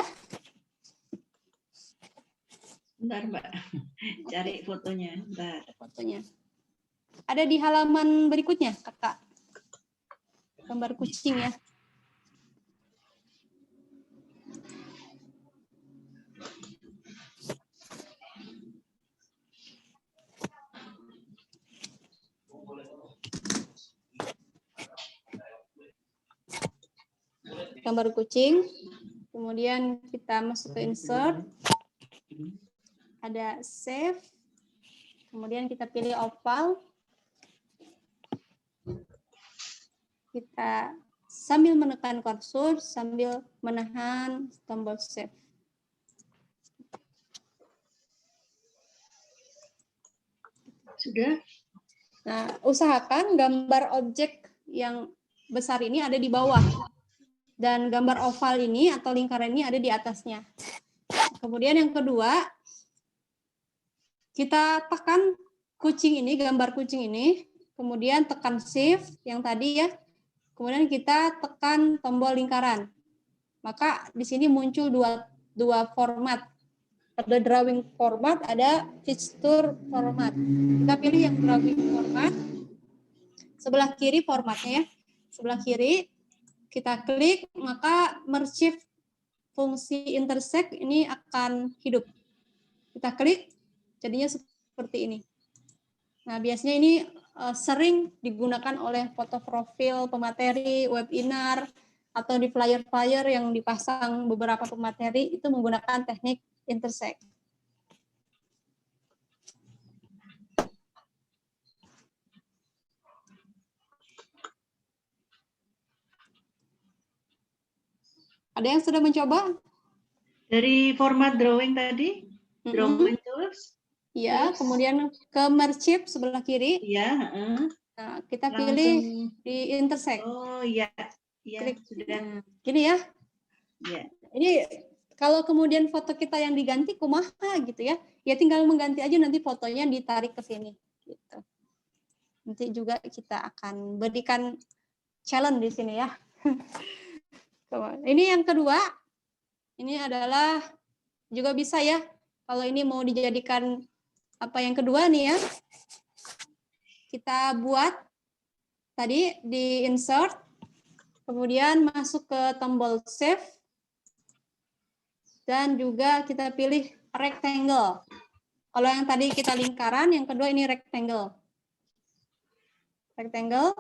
Bentar, Mbak. Cari fotonya. Bentar. Fotonya. Ada di halaman berikutnya, Kakak. Gambar kucing ya. Gambar kucing. Kemudian kita masuk ke insert. Ada save. Kemudian kita pilih oval. Kita sambil menekan kursor, sambil menahan tombol save. Sudah? Nah, usahakan gambar objek yang besar ini ada di bawah. Dan gambar oval ini atau lingkaran ini ada di atasnya. Kemudian yang kedua, kita tekan kucing ini, gambar kucing ini, kemudian tekan shift yang tadi ya. Kemudian kita tekan tombol lingkaran. Maka di sini muncul dua format. Ada drawing format, ada fixture format. Kita pilih yang drawing format. Sebelah kiri formatnya ya. Sebelah kiri kita klik, maka merge fungsi intersect ini akan hidup. Kita klik, jadinya seperti ini. Nah, biasanya ini sering digunakan oleh foto profil pemateri, webinar, atau di flyer-flyer yang dipasang beberapa pemateri, itu menggunakan teknik intersect. Ada yang sudah mencoba? Dari format drawing tadi? Drawing tools? Ya, kemudian ke merge sebelah kiri. Iya. Nah, kita Langsung. pilih di intersect. Oh iya. Iya, Klik. sudah. Gini ya. Iya. Ini kalau kemudian foto kita yang diganti kumaha gitu ya. Ya tinggal mengganti aja, nanti fotonya ditarik ke sini gitu. Nanti juga kita akan berikan challenge di sini ya. Ini yang kedua. Ini adalah juga bisa ya. Kalau ini mau dijadikan apa yang kedua nih ya. Kita buat tadi di insert. Kemudian masuk ke tombol save. Dan juga kita pilih rectangle. Kalau yang tadi kita lingkaran, yang kedua ini rectangle. Rectangle.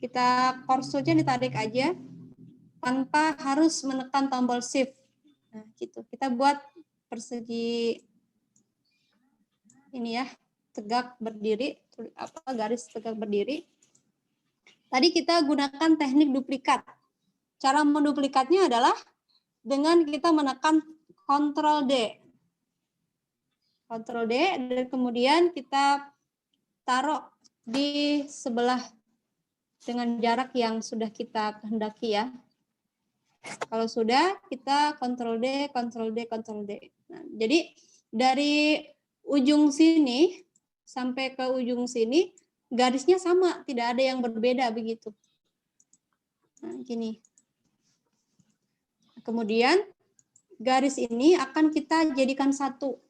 Kita kursornya ditarik aja tanpa harus menekan tombol shift. Nah, gitu. Kita buat persegi ini ya, tegak berdiri, garis tegak berdiri. Tadi kita gunakan teknik duplikat. Cara menduplikatnya adalah dengan kita menekan Ctrl D. Ctrl D, dan kemudian kita taruh di sebelah dengan jarak yang sudah kita kehendaki ya. Kalau sudah, kita Ctrl D, Ctrl D, Ctrl D. Nah, jadi dari ujung sini sampai ke ujung sini, garisnya sama, tidak ada yang berbeda begitu. Nah, gini. Kemudian garis ini akan kita jadikan satu.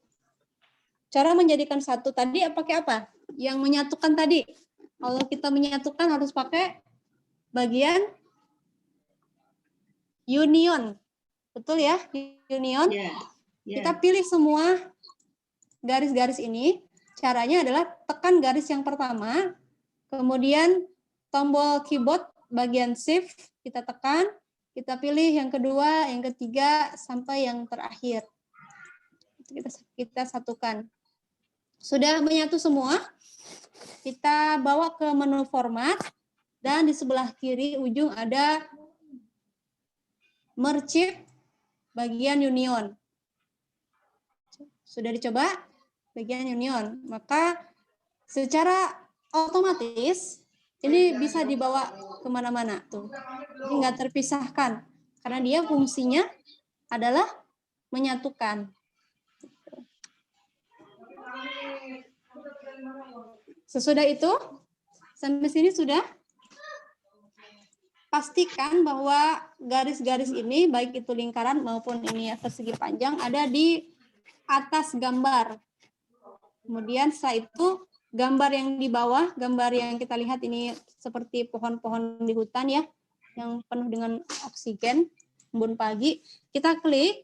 Cara menjadikan satu tadi pakai apa? Yang menyatukan tadi. Kalau kita menyatukan harus pakai bagian union. Betul ya? Union. Yeah. Kita pilih semua garis-garis ini. Caranya adalah tekan garis yang pertama, kemudian tombol keyboard bagian shift, kita tekan, kita pilih yang kedua, yang ketiga, sampai yang terakhir. Kita satukan. Sudah menyatu semua, kita bawa ke menu format, dan di sebelah kiri ujung ada merge bagian union. Sudah dicoba bagian union, maka secara otomatis ini bisa dibawa kemana-mana tuh. Ini nggak terpisahkan karena dia fungsinya adalah menyatukan. Sesudah itu sampai sini sudah. Pastikan bahwa garis-garis ini baik itu lingkaran maupun ini persegi panjang ada di atas gambar. Kemudian setelah itu gambar yang di bawah, gambar yang kita lihat ini seperti pohon-pohon di hutan ya, yang penuh dengan oksigen, embun pagi. Kita klik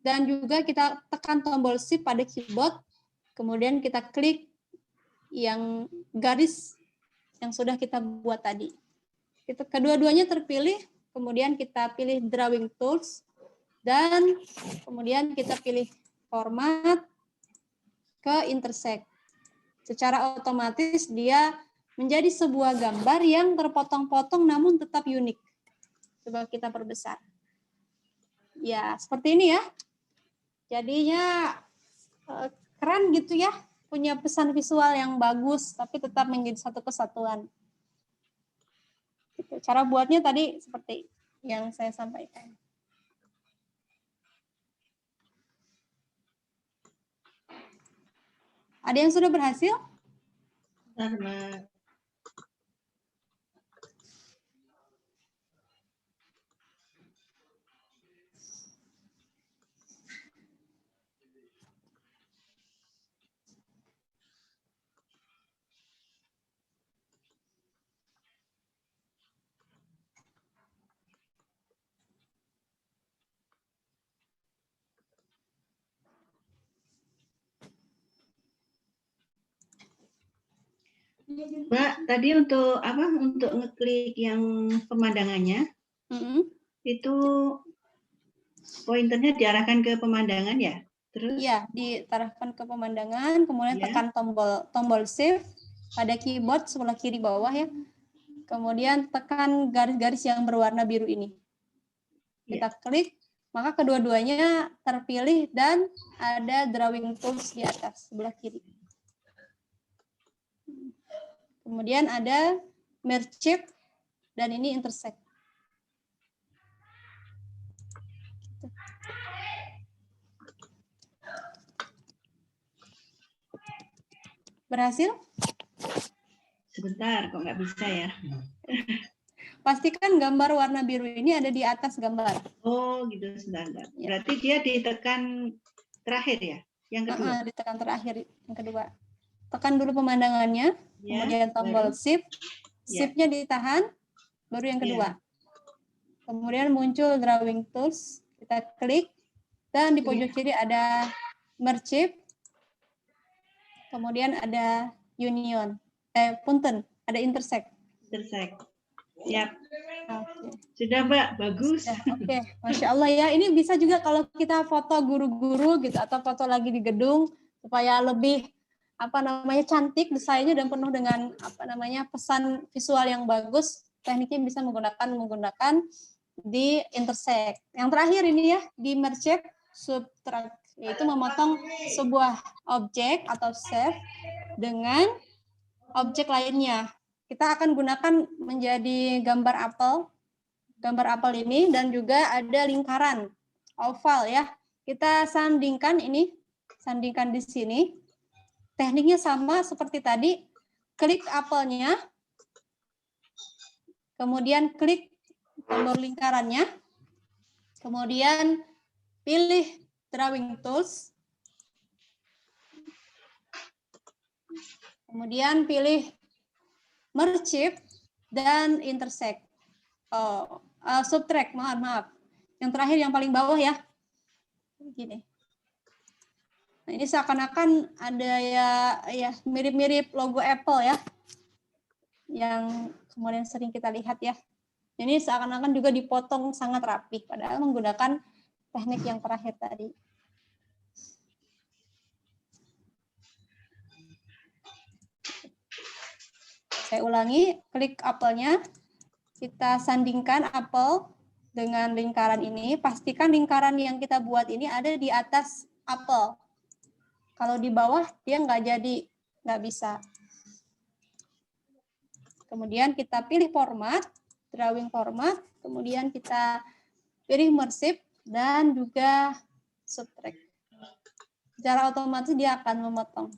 dan juga kita tekan tombol shift pada keyboard. Kemudian kita klik yang garis yang sudah kita buat tadi. Kedua-duanya terpilih, kemudian kita pilih drawing tools, dan kemudian kita pilih format ke intersect. Secara otomatis dia menjadi sebuah gambar yang terpotong-potong namun tetap unik. Coba kita perbesar. Ya, seperti ini ya. Jadinya keren gitu ya, punya pesan visual yang bagus, tapi tetap menjadi satu kesatuan. Cara buatnya tadi seperti yang saya sampaikan. Ada yang sudah berhasil? Sama. Mbak, tadi untuk apa? Untuk ngeklik yang pemandangannya, itu pointernya diarahkan ke pemandangan ya? Terus? Iya, diarahkan ke pemandangan, kemudian tekan tombol shift pada keyboard sebelah kiri bawah ya. Kemudian tekan garis-garis yang berwarna biru ini. Kita klik, maka kedua-duanya terpilih dan ada drawing tools di atas sebelah kiri. Kemudian ada merge dan ini intersect. Berhasil? Sebentar, kok nggak bisa ya? Pastikan gambar warna biru ini ada di atas gambar. Oh, gitu, sebentar. Berarti dia ditekan terakhir ya? Yang kedua? Ditekan terakhir, yang kedua. Tekan dulu pemandangannya, kemudian tombol shift, shift-nya ditahan, baru yang kedua. Kemudian muncul drawing tools, kita klik, dan di pojok kiri ada merge, kemudian ada union, punten, ada intersect. Intersect. Siap. Okay. Sudah Mbak, bagus. Oke, Masya Allah ya. Ini bisa juga kalau kita foto guru-guru gitu atau foto lagi di gedung supaya lebih cantik desainnya dan penuh dengan pesan visual yang bagus. Tekniknya bisa menggunakan di intersect. Yang terakhir ini ya di merge subtract, yaitu memotong sebuah objek atau shape dengan objek lainnya. Kita akan gunakan menjadi gambar apel ini, dan juga ada lingkaran oval ya. Kita sandingkan di sini. Tekniknya sama seperti tadi, klik apelnya, kemudian klik tombol lingkarannya, kemudian pilih drawing tools, kemudian pilih merge dan intersect. Subtract, maaf. Yang terakhir yang paling bawah ya. Gini. Nah, ini seakan-akan ada ya mirip-mirip logo Apple ya. yang kemudian sering kita lihat ya. Ini seakan-akan juga dipotong sangat rapi, padahal menggunakan teknik yang terakhir tadi. Saya ulangi, klik apelnya, kita sandingkan apel dengan lingkaran ini. Pastikan lingkaran yang kita buat ini ada di atas apel. Kalau di bawah dia nggak jadi, nggak bisa. Kemudian kita pilih format, drawing format, kemudian kita pilih merge dan juga subtract. Secara otomatis dia akan memotong.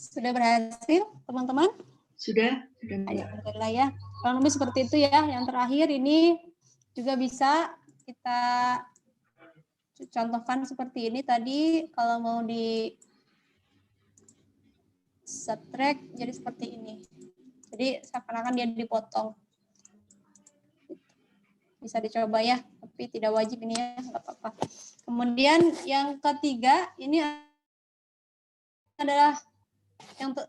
Sudah berhasil, teman-teman? Sudah. Alhamdulillah ya. Kurang lebih seperti itu ya. Yang terakhir ini juga bisa kita contohkan seperti ini tadi. Kalau mau di subtract jadi seperti ini. Jadi seakan-akan dia dipotong. Bisa dicoba ya, tapi tidak wajib ini ya, nggak apa-apa. Kemudian yang ketiga ini adalah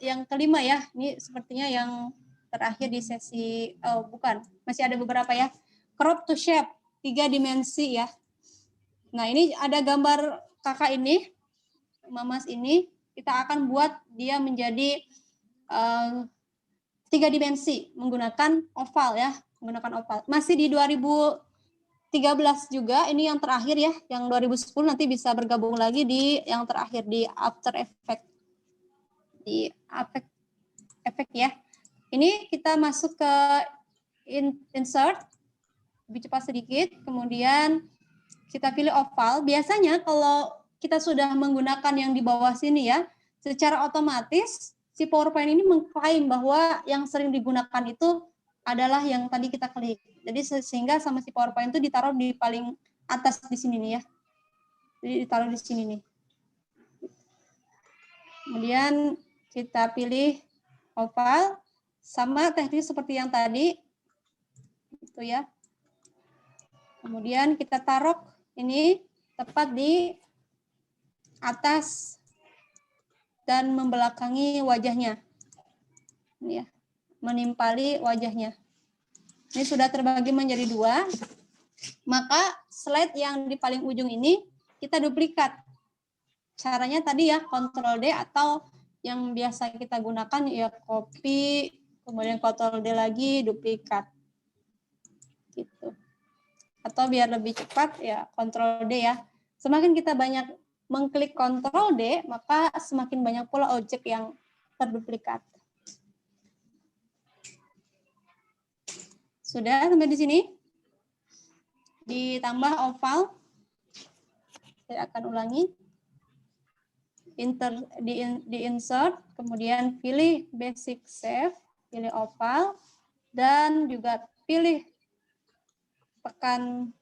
yang kelima ya. Ini sepertinya yang terakhir di sesi, bukan, masih ada beberapa ya. Crop to shape, 3 dimensi ya. Nah ini ada gambar kakak ini, Mamas ini, kita akan buat dia menjadi 3 dimensi menggunakan oval ya, menggunakan oval. Masih di 2013 juga, ini yang terakhir ya, yang 2010 nanti bisa bergabung lagi di yang terakhir di After Effects. Di efek ya. Ini kita masuk ke insert, lebih cepat sedikit, kemudian kita pilih oval. Biasanya kalau kita sudah menggunakan yang di bawah sini ya, secara otomatis si PowerPoint ini mengklaim bahwa yang sering digunakan itu adalah yang tadi kita klik. Jadi sehingga sama si PowerPoint itu ditaruh di paling atas di sini nih ya. Jadi ditaruh di sini nih. Kemudian kita pilih oval, sama teknik seperti yang tadi, itu ya. Kemudian kita taruh ini tepat di atas dan membelakangi wajahnya, ini ya, menimpali wajahnya. Ini sudah terbagi menjadi 2. Maka slide yang di paling ujung ini kita duplikat. Caranya tadi ya, Ctrl D atau yang biasa kita gunakan ya copy, kemudian Ctrl D lagi, duplikat. Gitu. Atau biar lebih cepat ya Ctrl D ya. Semakin kita banyak mengklik Ctrl D, maka semakin banyak pula objek yang terduplikat. Sudah sampai di sini? Ditambah oval. Saya akan ulangi. Di insert, kemudian pilih basic shape, pilih oval, dan juga pilih tekan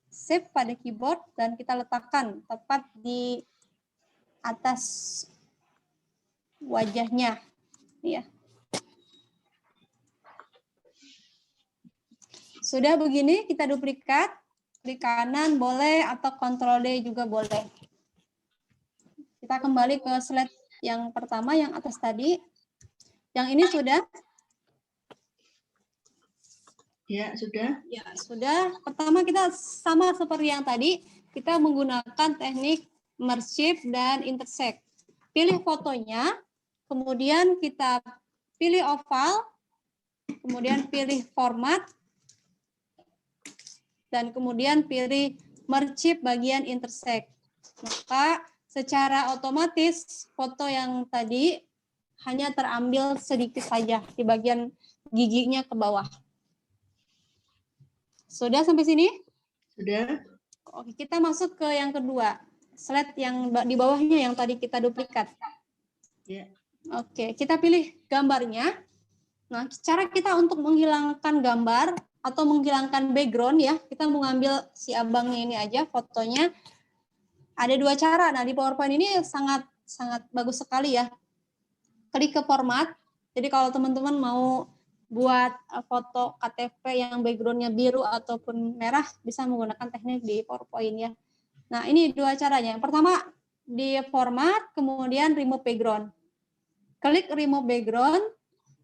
shape pada keyboard dan kita letakkan tepat di atas wajahnya, ya. Sudah begini kita duplikat, klik kanan boleh atau Ctrl D juga boleh. Kita kembali ke slide yang pertama, yang atas tadi. Yang ini sudah? Ya, sudah. Ya, sudah. Pertama kita sama seperti yang tadi, kita menggunakan teknik merge dan intersect. Pilih fotonya, kemudian kita pilih oval, kemudian pilih format, dan kemudian pilih merge bagian intersect. Maka secara otomatis foto yang tadi hanya terambil sedikit saja di bagian giginya ke bawah. Sudah sampai sini? Sudah. Oke, kita masuk ke yang kedua. Slide yang di bawahnya yang tadi kita duplikat. Ya. Oke, kita pilih gambarnya. Nah, cara kita untuk menghilangkan gambar atau menghilangkan background ya, kita mengambil si abangnya ini aja, fotonya. Ada 2 cara. Nah, di PowerPoint ini sangat sangat bagus sekali ya. Klik ke format. Jadi kalau teman-teman mau buat foto KTP yang backgroundnya biru ataupun merah, bisa menggunakan teknik di PowerPoint ya. Nah, ini dua caranya. Yang pertama, di format, kemudian remove background. Klik remove background,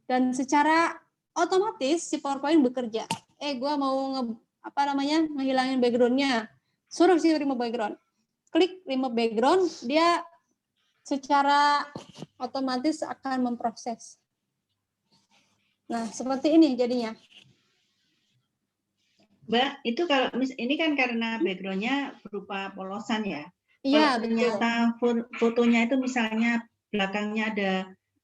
dan secara otomatis si PowerPoint bekerja. Gue mau menghilangin backgroundnya. Suruh si remove background. Klik remove background, dia secara otomatis akan memproses. Nah, seperti ini jadinya. Mbak, itu kalau ini kan karena background-nya berupa polosan ya. Iya, Kalau ternyata fotonya itu misalnya belakangnya ada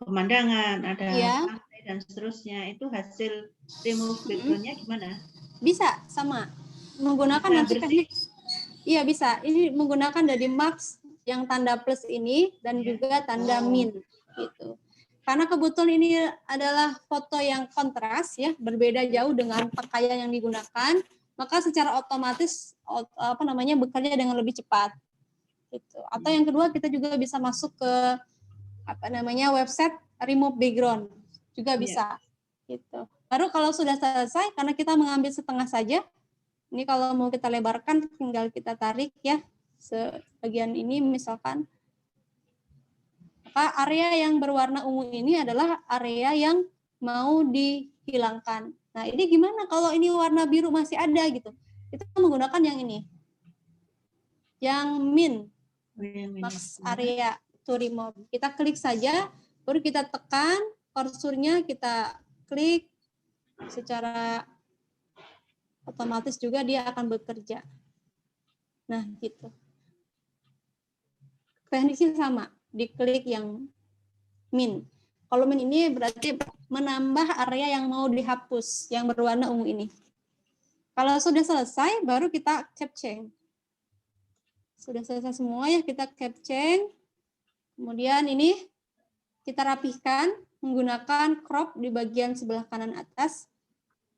pemandangan, ada pantai dan seterusnya, itu hasil remove background-nya gimana? Bisa, sama. Menggunakan nanti teknik. Iya, bisa. Ini menggunakan dari marks yang tanda plus ini dan juga tanda min gitu. Karena kebetulan ini adalah foto yang kontras ya, berbeda jauh dengan pakaian yang digunakan, maka secara otomatis bekerja dengan lebih cepat. Gitu. Atau yang kedua, kita juga bisa masuk ke website remove background juga bisa. Gitu. Baru kalau sudah selesai, karena kita mengambil setengah saja, ini kalau mau kita lebarkan tinggal kita tarik ya sebagian ini misalkan. Maka area yang berwarna ungu ini adalah area yang mau dihilangkan. Nah, ini gimana kalau ini warna biru masih ada gitu? Kita menggunakan yang ini. Yang min. Max area to remove. Kita klik saja, baru kita tekan kursornya, kita klik, secara otomatis juga dia akan bekerja. Nah, gitu. Tekniknya sama, diklik yang min. Kalau min ini berarti menambah area yang mau dihapus, yang berwarna ungu ini. Kalau sudah selesai, baru kita capture. Sudah selesai semua ya, kita capture. Kemudian ini kita rapihkan menggunakan crop di bagian sebelah kanan atas.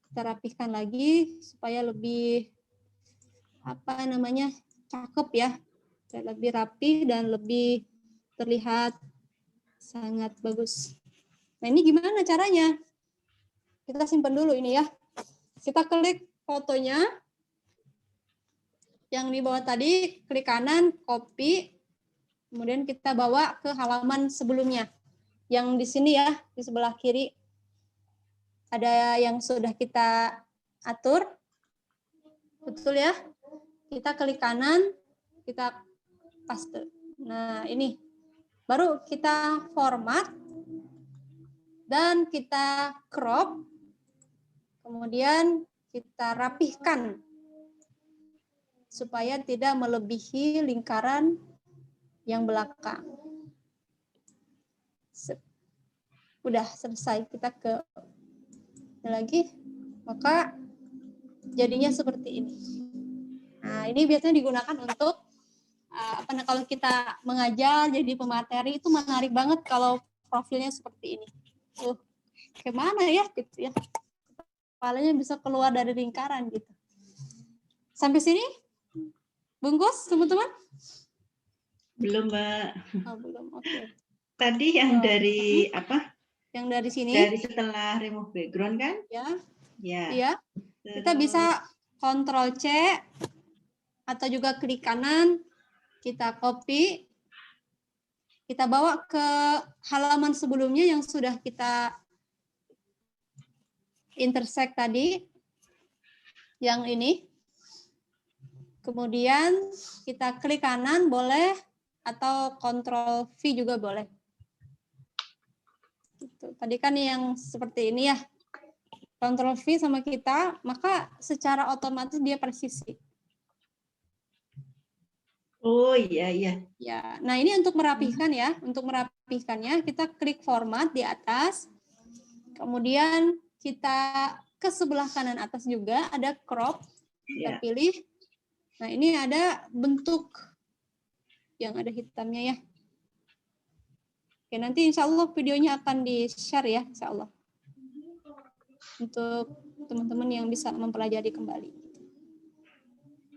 Kita rapihkan lagi supaya lebih cakep ya, lebih rapi dan lebih terlihat sangat bagus. Nah, ini gimana caranya? Kita simpan dulu ini ya. Kita klik fotonya yang di bawah tadi, klik kanan, copy, kemudian kita bawa ke halaman sebelumnya. Yang di sini ya, di sebelah kiri ada yang sudah kita atur. Betul ya? Kita klik kanan, kita paste. Nah, ini. Baru kita format dan kita crop. Kemudian kita rapihkan supaya tidak melebihi lingkaran yang belakang. Udah selesai, kita ke lagi, maka jadinya seperti ini. Nah, ini biasanya digunakan untuk kalau kita mengajar jadi pemateri, itu menarik banget kalau profilnya seperti ini. Gimana ya gitu ya, kepalanya bisa keluar dari lingkaran gitu. Sampai sini bungkus teman-teman? Belum, Mbak. Oh, belum. Oke. Tadi yang dari Yang dari sini? Dari setelah remove background kan? Ya. Ya. Iya. Kita bisa Ctrl C atau juga klik kanan, kita copy, kita bawa ke halaman sebelumnya yang sudah kita intersect tadi, yang ini. Kemudian kita klik kanan boleh, atau Ctrl V juga boleh. Gitu. Tadi kan yang seperti ini ya, Ctrl V sama kita, maka secara otomatis dia presisi. Oh iya iya. Ya, nah ini untuk merapihkan ya, untuk merapihkannya kita klik format di atas, kemudian kita ke sebelah kanan atas juga ada crop, kita pilih. Nah ini ada bentuk yang ada hitamnya ya. Oke, nanti insya Allah videonya akan di-share ya, insya Allah. Untuk teman-teman yang bisa mempelajari kembali.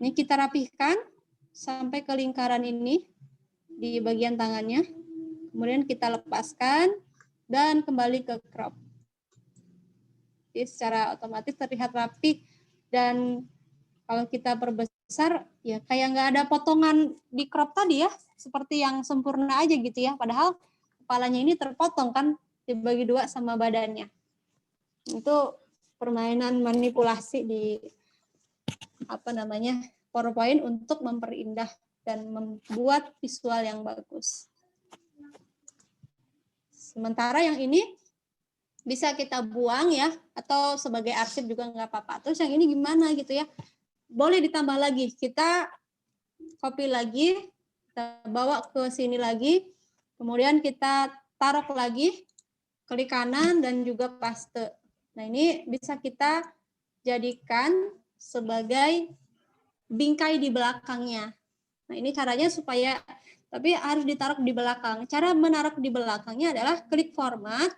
Ini kita rapihkan sampai ke lingkaran ini di bagian tangannya. Kemudian kita lepaskan dan kembali ke crop. Jadi secara otomatis terlihat rapi, dan kalau kita perbesar ya kayak nggak ada potongan di crop tadi ya, seperti yang sempurna aja gitu ya. Padahal kepalanya ini terpotong kan, dibagi dua sama badannya. Itu permainan manipulasi di PowerPoint untuk memperindah dan membuat visual yang bagus. Sementara yang ini bisa kita buang ya, atau sebagai arsip juga nggak apa-apa. Terus yang ini gimana gitu ya? Boleh ditambah lagi. Kita copy lagi, kita bawa ke sini lagi, kemudian kita taruh lagi, klik kanan dan juga paste. Nah ini bisa kita jadikan sebagai bingkai di belakangnya. Nah ini caranya supaya, tapi harus ditaruh di belakang. Cara menaruh di belakangnya adalah klik format,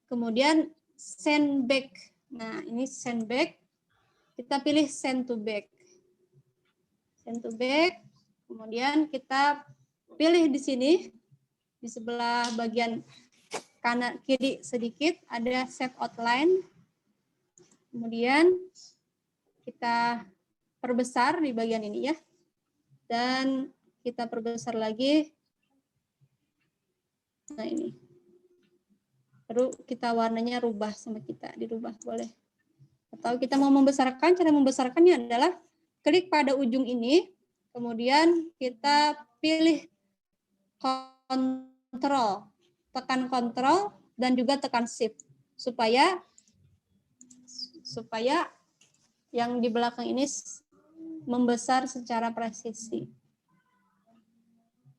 kemudian send back. Nah ini send back, kita pilih send to back. Send to back, kemudian kita pilih di sini, di sebelah bagian kanan kiri sedikit ada save outline. Kemudian kita perbesar di bagian ini ya. Dan kita perbesar lagi. Nah ini. Baru kita warnanya rubah sama kita, dirubah boleh. Atau kita mau membesarkan, cara membesarkannya adalah klik pada ujung ini, kemudian kita pilih kontrol, tekan kontrol dan juga tekan shift supaya yang di belakang ini membesar secara presisi.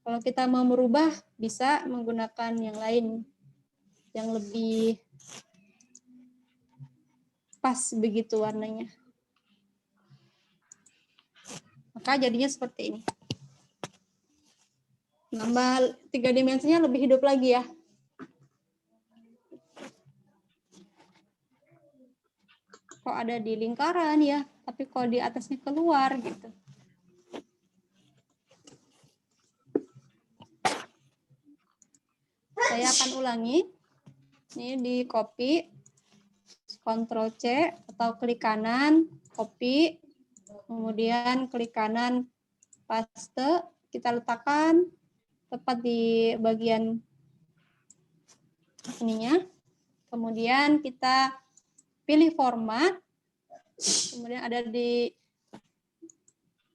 Kalau kita mau merubah, bisa menggunakan yang lain yang lebih pas begitu warnanya. Maka jadinya seperti ini. Nambah 3 dimensinya lebih hidup lagi ya. Kok ada di lingkaran ya, tapi kalau di atasnya keluar gitu. Saya akan ulangi. Ini di copy, Ctrl C atau klik kanan, copy, kemudian klik kanan, paste, kita letakkan tepat di bagian ininya. Kemudian kita pilih format, kemudian ada di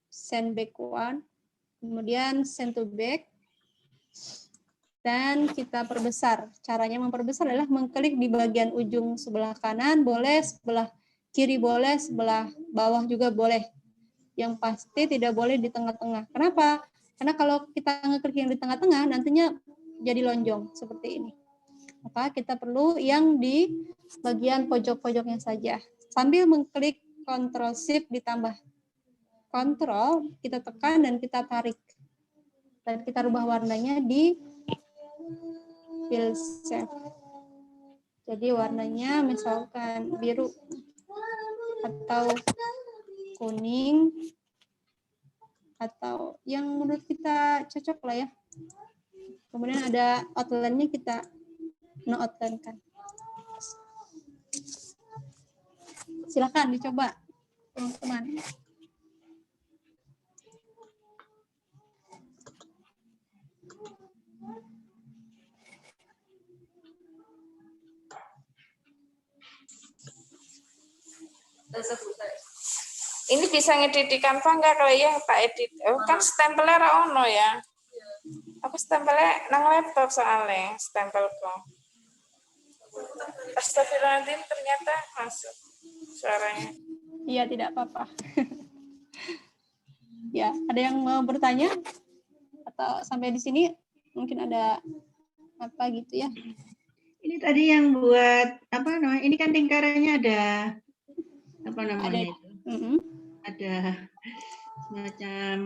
send back one, kemudian send to back, dan kita perbesar. Caranya memperbesar adalah mengklik di bagian ujung sebelah kanan, boleh, sebelah kiri boleh, sebelah bawah juga boleh. Yang pasti tidak boleh di tengah-tengah. Kenapa? Karena kalau kita ngeklik yang di tengah-tengah, nantinya jadi lonjong seperti ini. Maka kita perlu yang di bagian pojok-pojoknya saja. Sambil mengklik Ctrl Shift ditambah Ctrl, kita tekan dan kita tarik. Dan kita rubah warnanya di fill shape. Jadi warnanya misalkan biru atau kuning atau yang menurut kita cocok lah ya. Kemudian ada outline-nya, kita no-outline-kan. Silakan dicoba teman-teman. Ini bisa ngedit di Canva enggak kalau ya Pak Edit? Oh, kan stempelnya ra ono ya. Aku stempelnya nang laptop soalnya, stempelku. Astagfirullahaladzim, ternyata masuk suaranya. Iya, tidak apa-apa. Ya, ada yang mau bertanya? Atau sampai di sini mungkin ada apa gitu ya? Ini tadi yang buat apa namanya? Ini kan lingkarannya ada apa namanya itu? Ada semacam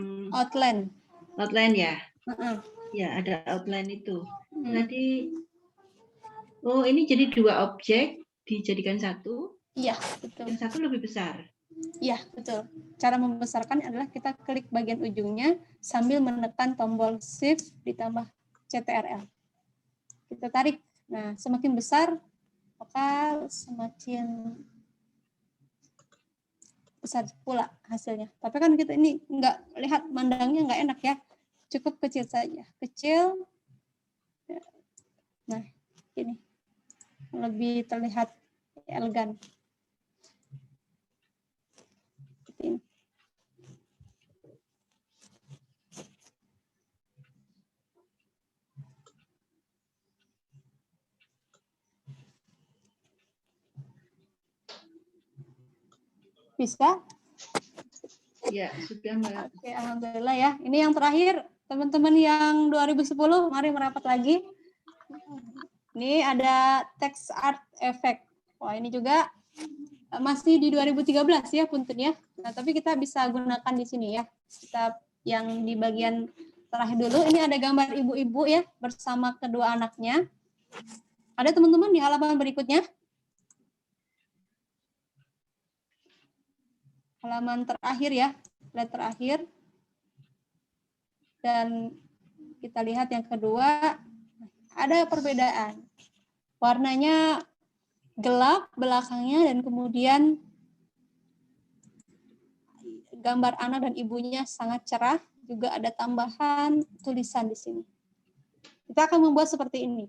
outline ya. Ya, ada outline itu. Tadi oh, ini jadi 2 objek dijadikan satu. Iya, betul. Yang satu lebih besar. Iya, betul. Cara membesarkan adalah kita klik bagian ujungnya sambil menekan tombol shift ditambah CTRL. Kita tarik. Nah, semakin besar, maka semakin besar pula hasilnya. Tapi kan kita ini nggak lihat, mandangnya nggak enak ya. Cukup kecil saja. Kecil. Nah, ini lebih terlihat elegan. Ini. Bisa? Ya, sudah Mbak. Oke, alhamdulillah ya. Ini yang terakhir, teman-teman yang 2010, mari merapat lagi. Ini ada text art effect. Wah, ini juga masih di 2013 ya, punten ya. Nah, tapi kita bisa gunakan di sini ya. Kita yang di bagian terakhir dulu, ini ada gambar ibu-ibu ya, bersama kedua anaknya. Ada teman-teman di halaman berikutnya? Halaman terakhir ya, slide terakhir. Dan kita lihat yang kedua, ada perbedaan. Warnanya gelap belakangnya dan kemudian gambar anak dan ibunya sangat cerah, juga ada tambahan tulisan di sini. Kita akan membuat seperti ini.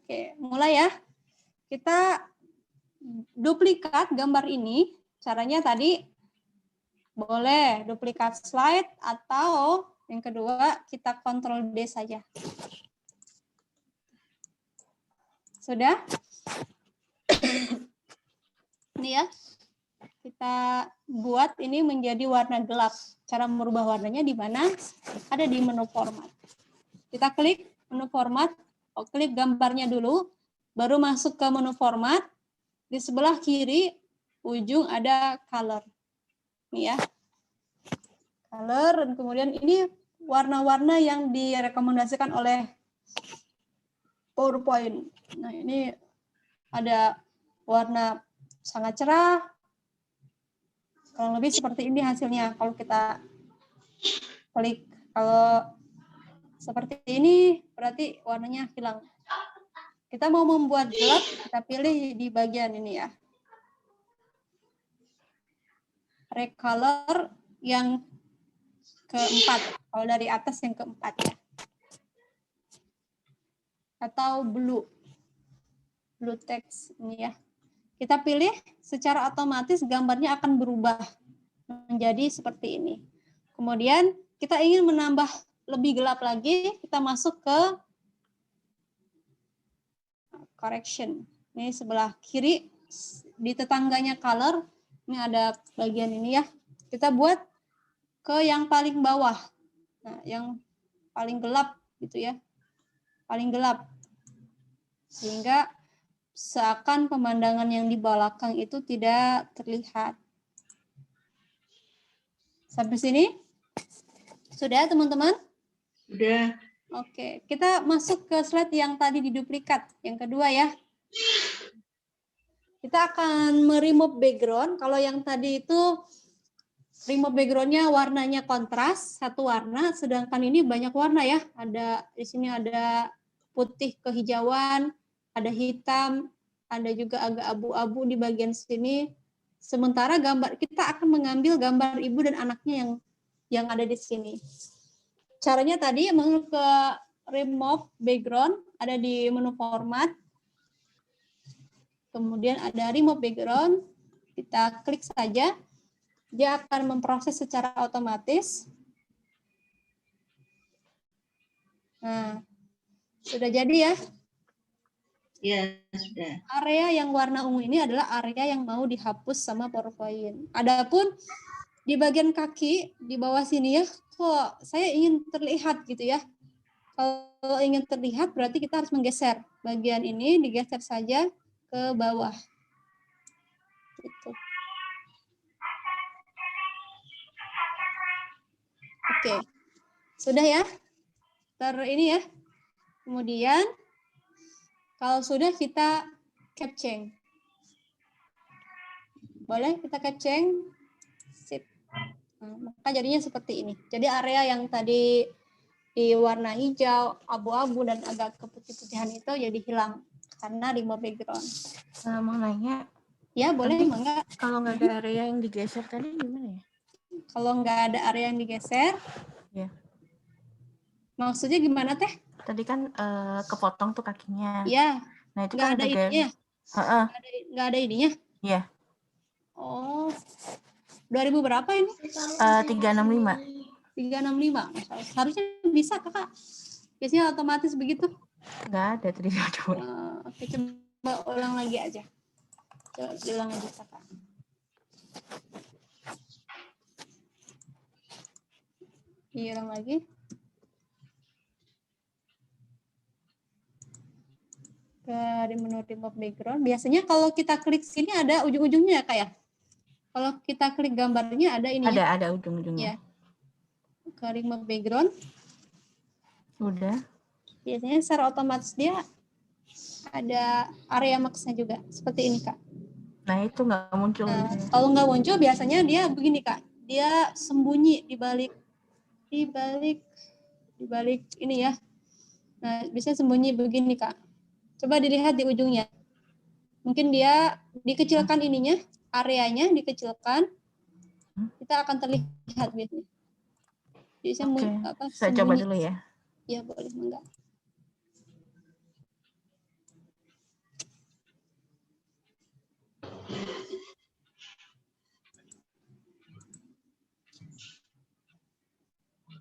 Oke, mulai ya. Kita duplikat gambar ini, caranya tadi boleh duplikat slide atau yang kedua kita Ctrl D saja. Sudah? Ini ya, kita buat ini menjadi warna gelap. Cara merubah warnanya di mana? Ada di menu format. Kita klik menu format, klik gambarnya dulu, baru masuk ke menu format. Di sebelah kiri ujung ada color. Ini ya. Color, dan kemudian ini warna-warna yang direkomendasikan oleh PowerPoint. Nah, ini ada warna sangat cerah. Kurang lebih seperti ini hasilnya kalau kita klik. Kalau seperti ini berarti warnanya hilang. Kita mau membuat gelap, kita pilih di bagian ini ya. Recolor yang keempat, kalau dari atas yang keempat ya. Atau blue text ini ya. Kita pilih, secara otomatis gambarnya akan berubah menjadi seperti ini. Kemudian kita ingin menambah lebih gelap lagi, kita masuk ke correction. Ini sebelah kiri, di tetangganya color, ini ada bagian ini ya. Kita buat ke yang paling bawah. Nah, yang paling gelap gitu ya. Paling gelap. Sehingga seakan pemandangan yang di belakang itu tidak terlihat. Sampai sini? Sudah, teman-teman? Sudah. Oke, kita masuk ke slide yang tadi diduplikat, yang kedua ya. Kita akan meremove background. Kalau yang tadi itu remove background-nya warnanya kontras, satu warna, sedangkan ini banyak warna ya. Ada di sini ada putih kehijauan, ada hitam, ada juga agak abu-abu di bagian sini. Sementara gambar kita akan mengambil gambar ibu dan anaknya yang ada di sini. Caranya tadi masuk ke remove background, ada di menu format. Kemudian ada remove background, kita klik saja. Dia akan memproses secara otomatis. Nah, sudah jadi ya? Ya, sudah. Area yang warna ungu ini adalah area yang mau dihapus sama PowerPoint. Adapun di bagian kaki, di bawah sini ya, kok saya ingin terlihat gitu ya. Kalau ingin terlihat berarti kita harus menggeser. Bagian ini digeser saja ke bawah. Gitu. Oke, sudah ya? Ini ya. Kemudian, kalau sudah kita caption. Boleh kita caption? Sip. Nah, maka jadinya seperti ini. Jadi area yang tadi di warna hijau, abu-abu, dan agak keputih-putihan itu jadi hilang karena remove background. Mau nanya, Ya boleh, nanti mangga. kalau nggak ada area yang digeser tadi gimana ya? Kalau nggak ada area yang digeser, Ya. maksudnya gimana teh? Tadi kan kepotong tuh kakinya. Ya, Nah itu nggak kan ada udah ininya. Nggak ada ininya. Iya. Oh, 2000 berapa ini? 365. 365. Masalah. Harusnya bisa kakak. Biasanya otomatis begitu. Nggak ada tadi coba. Oke, coba ulang lagi aja. Coba diulang lagi kakak. Diulang lagi. Ke di menu remove background. Biasanya kalau kita klik sini ada ujung-ujungnya ya kak ya? Kalau kita klik gambarnya ada ini ya? Ada ujung-ujungnya. Ya. Ke remove background. Udah. Biasanya secara otomatis dia ada area max-nya juga. Seperti ini kak. Nah itu nggak muncul. Nah, kalau nggak muncul biasanya dia begini kak. Dia sembunyi di balik ini ya. Nah, bisa sembunyi begini kak. Coba dilihat di ujungnya. Mungkin dia dikecilkan ininya, areanya dikecilkan. Kita akan terlihat biasanya. Bisa saya coba dulu ya. Ya boleh, enggak.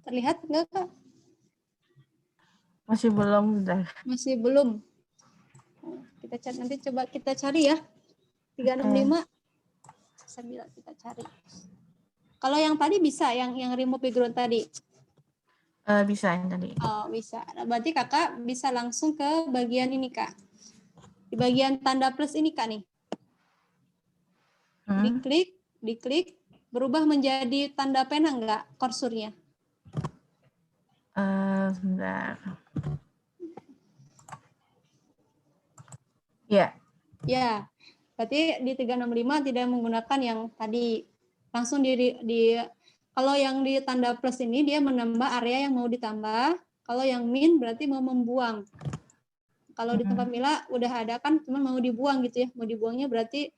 Terlihat enggak kak? Masih belum, udah. Masih belum. Kita cari, nanti coba kita cari ya. 365. Sambil kita cari. Kalau yang tadi bisa, yang remove background tadi. Bisa yang tadi. Oh, bisa. Nah, berarti kakak bisa langsung ke bagian ini kak. Di bagian tanda plus ini kak nih. Diklik, berubah menjadi tanda pena enggak kursornya? Sebentar. Ya. Ya, berarti di 365 tidak menggunakan yang tadi. Langsung kalau yang di tanda plus ini dia menambah area yang mau ditambah. Kalau yang min berarti mau membuang. Kalau di tempat Mila udah ada kan, cuma mau dibuang gitu ya. Mau dibuangnya berarti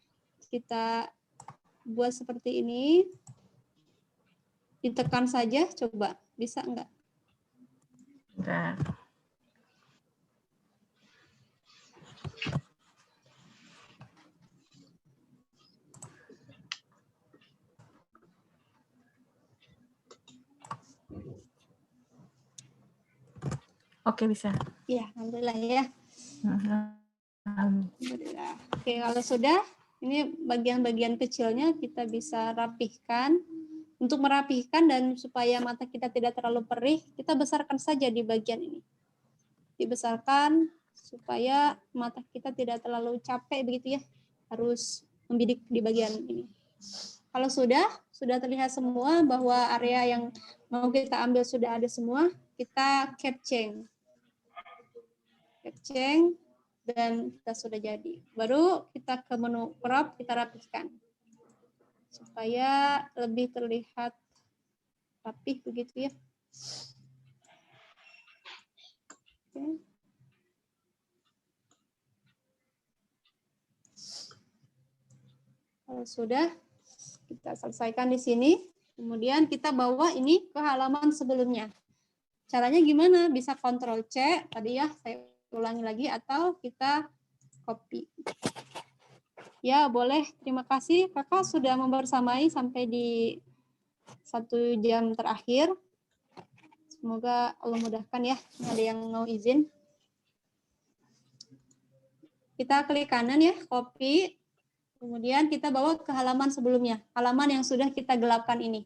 kita buat seperti ini. Ditekan saja, coba. Bisa enggak? Bentar. Oke, bisa. Iya, alhamdulillah ya. Alhamdulillah. Oke, kalau sudah, ini bagian-bagian kecilnya kita bisa rapihkan. Untuk merapihkan dan supaya mata kita tidak terlalu perih, kita besarkan saja di bagian ini. Dibesarkan supaya mata kita tidak terlalu capek begitu ya. Harus membidik di bagian ini. Kalau sudah terlihat semua bahwa area yang mau kita ambil sudah ada semua, kita capture. Dan kita sudah jadi. Baru kita ke menu crop, kita rapihkan. Supaya lebih terlihat rapih begitu ya. Oke. Kalau sudah, kita selesaikan di sini. Kemudian kita bawa ini ke halaman sebelumnya. Caranya gimana? Bisa Ctrl C, tadi ya, saya ulangi lagi, atau kita copy. Ya, boleh. Terima kasih. Kakak sudah membersamai sampai di 1 jam terakhir. Semoga Allah mudahkan ya. Ada yang mau izin. Kita klik kanan ya, copy. Kemudian kita bawa ke halaman sebelumnya. Halaman yang sudah kita gelapkan ini.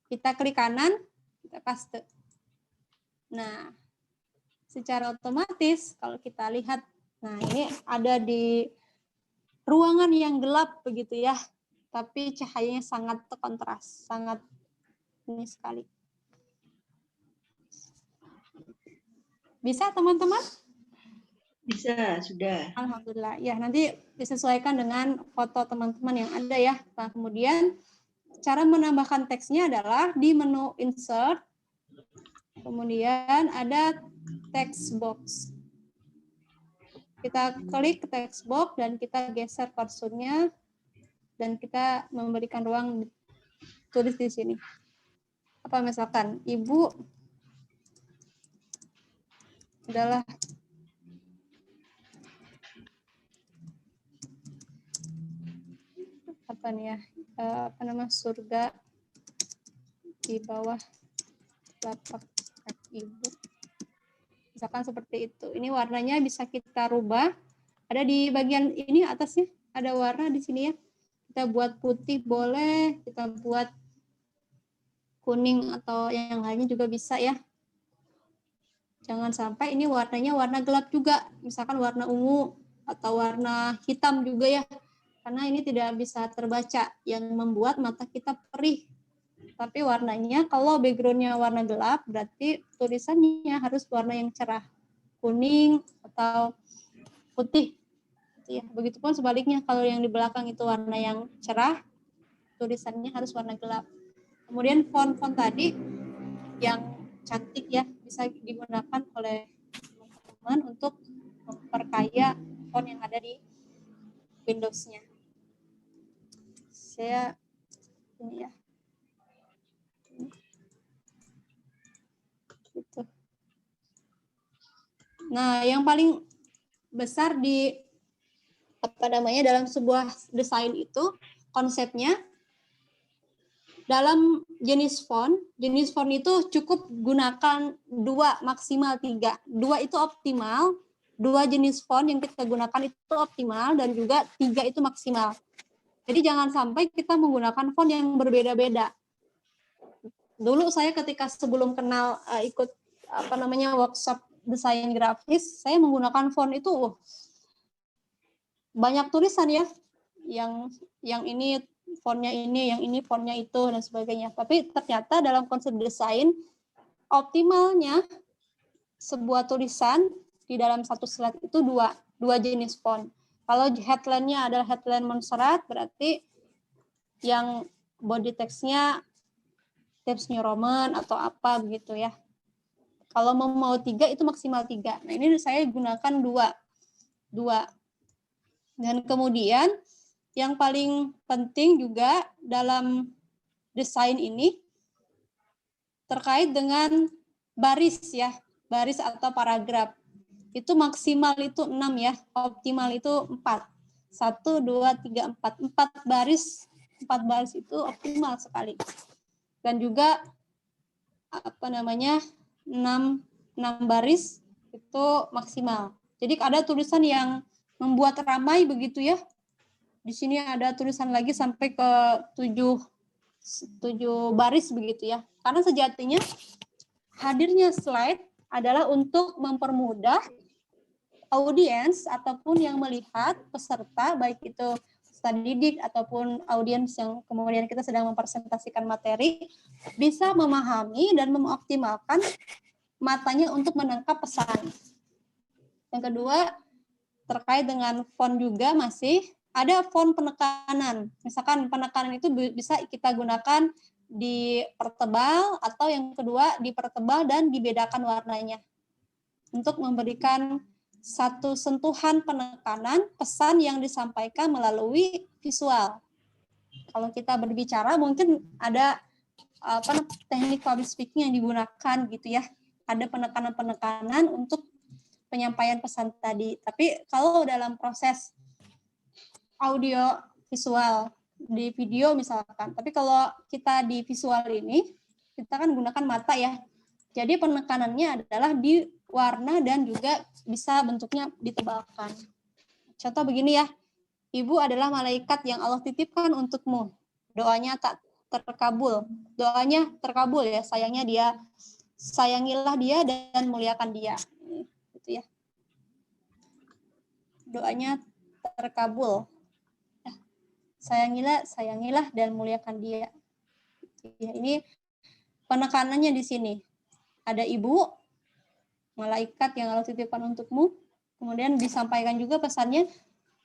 Kita klik kanan, kita paste. Nah, secara otomatis kalau kita lihat, nah ini ada di ruangan yang gelap begitu ya, tapi cahayanya sangat kontras, sangat ini sekali. Bisa teman-teman? Bisa, sudah. Alhamdulillah. Ya, nanti disesuaikan dengan foto teman-teman yang ada ya. Nah, kemudian cara menambahkan teksnya adalah di menu insert, kemudian ada text box. Kita klik text box dan kita geser kursornya dan kita memberikan ruang tulis di sini. Apa misalkan Ibu adalah apa nih ya? Apa nama surga di bawah telapak kaki Ibu. Misalkan seperti itu. Ini warnanya bisa kita rubah. Ada di bagian ini atasnya, ada warna di sini ya. Kita buat putih boleh, kita buat kuning atau yang lainnya juga bisa ya. Jangan sampai ini warnanya warna gelap juga. Misalkan warna ungu atau warna hitam juga ya. Karena ini tidak bisa terbaca, yang membuat mata kita perih. Tapi warnanya, kalau background-nya warna gelap, berarti tulisannya harus warna yang cerah. Kuning atau putih. Ya, begitupun sebaliknya, kalau yang di belakang itu warna yang cerah, tulisannya harus warna gelap. Kemudian font-font tadi yang cantik ya, bisa digunakan oleh teman-teman untuk memperkaya font yang ada di Windows-nya. Saya ini ya. Gitu. Nah, yang paling besar di dalam sebuah desain itu konsepnya dalam jenis font itu cukup gunakan 2 maksimal 3. 2 itu optimal, 2 jenis font yang kita gunakan itu optimal dan juga 3 itu maksimal. Jadi jangan sampai kita menggunakan font yang berbeda-beda. Dulu saya ketika sebelum kenal ikut workshop desain grafis, saya menggunakan font itu banyak tulisan ya. Yang ini fontnya ini, yang ini fontnya itu dan sebagainya. Tapi ternyata dalam konsep desain optimalnya sebuah tulisan di dalam satu slide itu dua jenis font. Kalau headline-nya adalah headline monserrat, berarti yang body text-nya Times New Roman atau apa begitu ya. Kalau mau 3 itu maksimal 3. Nah, ini saya gunakan 2. Dan kemudian yang paling penting juga dalam desain ini terkait dengan baris ya, baris atau paragraf. Itu maksimal itu 6 ya, optimal itu 4. 1, 2, 3, 4. 4 baris itu optimal sekali. Dan juga 6 baris itu maksimal. Jadi ada tulisan yang membuat ramai begitu ya. Di sini ada tulisan lagi sampai ke 7 baris begitu ya. Karena sejatinya hadirnya slide adalah untuk mempermudah audiens ataupun yang melihat peserta, baik itu peserta didik ataupun audiens yang kemudian kita sedang mempresentasikan materi, bisa memahami dan mengoptimalkan matanya untuk menangkap pesan. Yang kedua, terkait dengan font juga masih ada font penekanan. Misalkan penekanan itu bisa kita gunakan dipertebal atau yang kedua dipertebal dan dibedakan warnanya. Untuk memberikan satu sentuhan penekanan pesan yang disampaikan melalui visual. Kalau kita berbicara mungkin ada teknik public speaking yang digunakan gitu ya. Ada penekanan-penekanan untuk penyampaian pesan tadi. Tapi kalau dalam proses audio visual di video misalkan, tapi kalau kita di visual ini kita kan gunakan mata ya. Jadi penekanannya adalah di warna dan juga bisa bentuknya ditebalkan. Contoh begini ya, Ibu adalah malaikat yang Allah titipkan untukmu. Doanya tak terkabul. Doanya terkabul ya, sayangilah dia dan muliakan dia. Gitu ya. Doanya terkabul. Sayangilah dan muliakan dia. Ya, ini penekanannya di sini. Ada Ibu, malaikat yang Allah titipkan untukmu, kemudian disampaikan juga pesannya,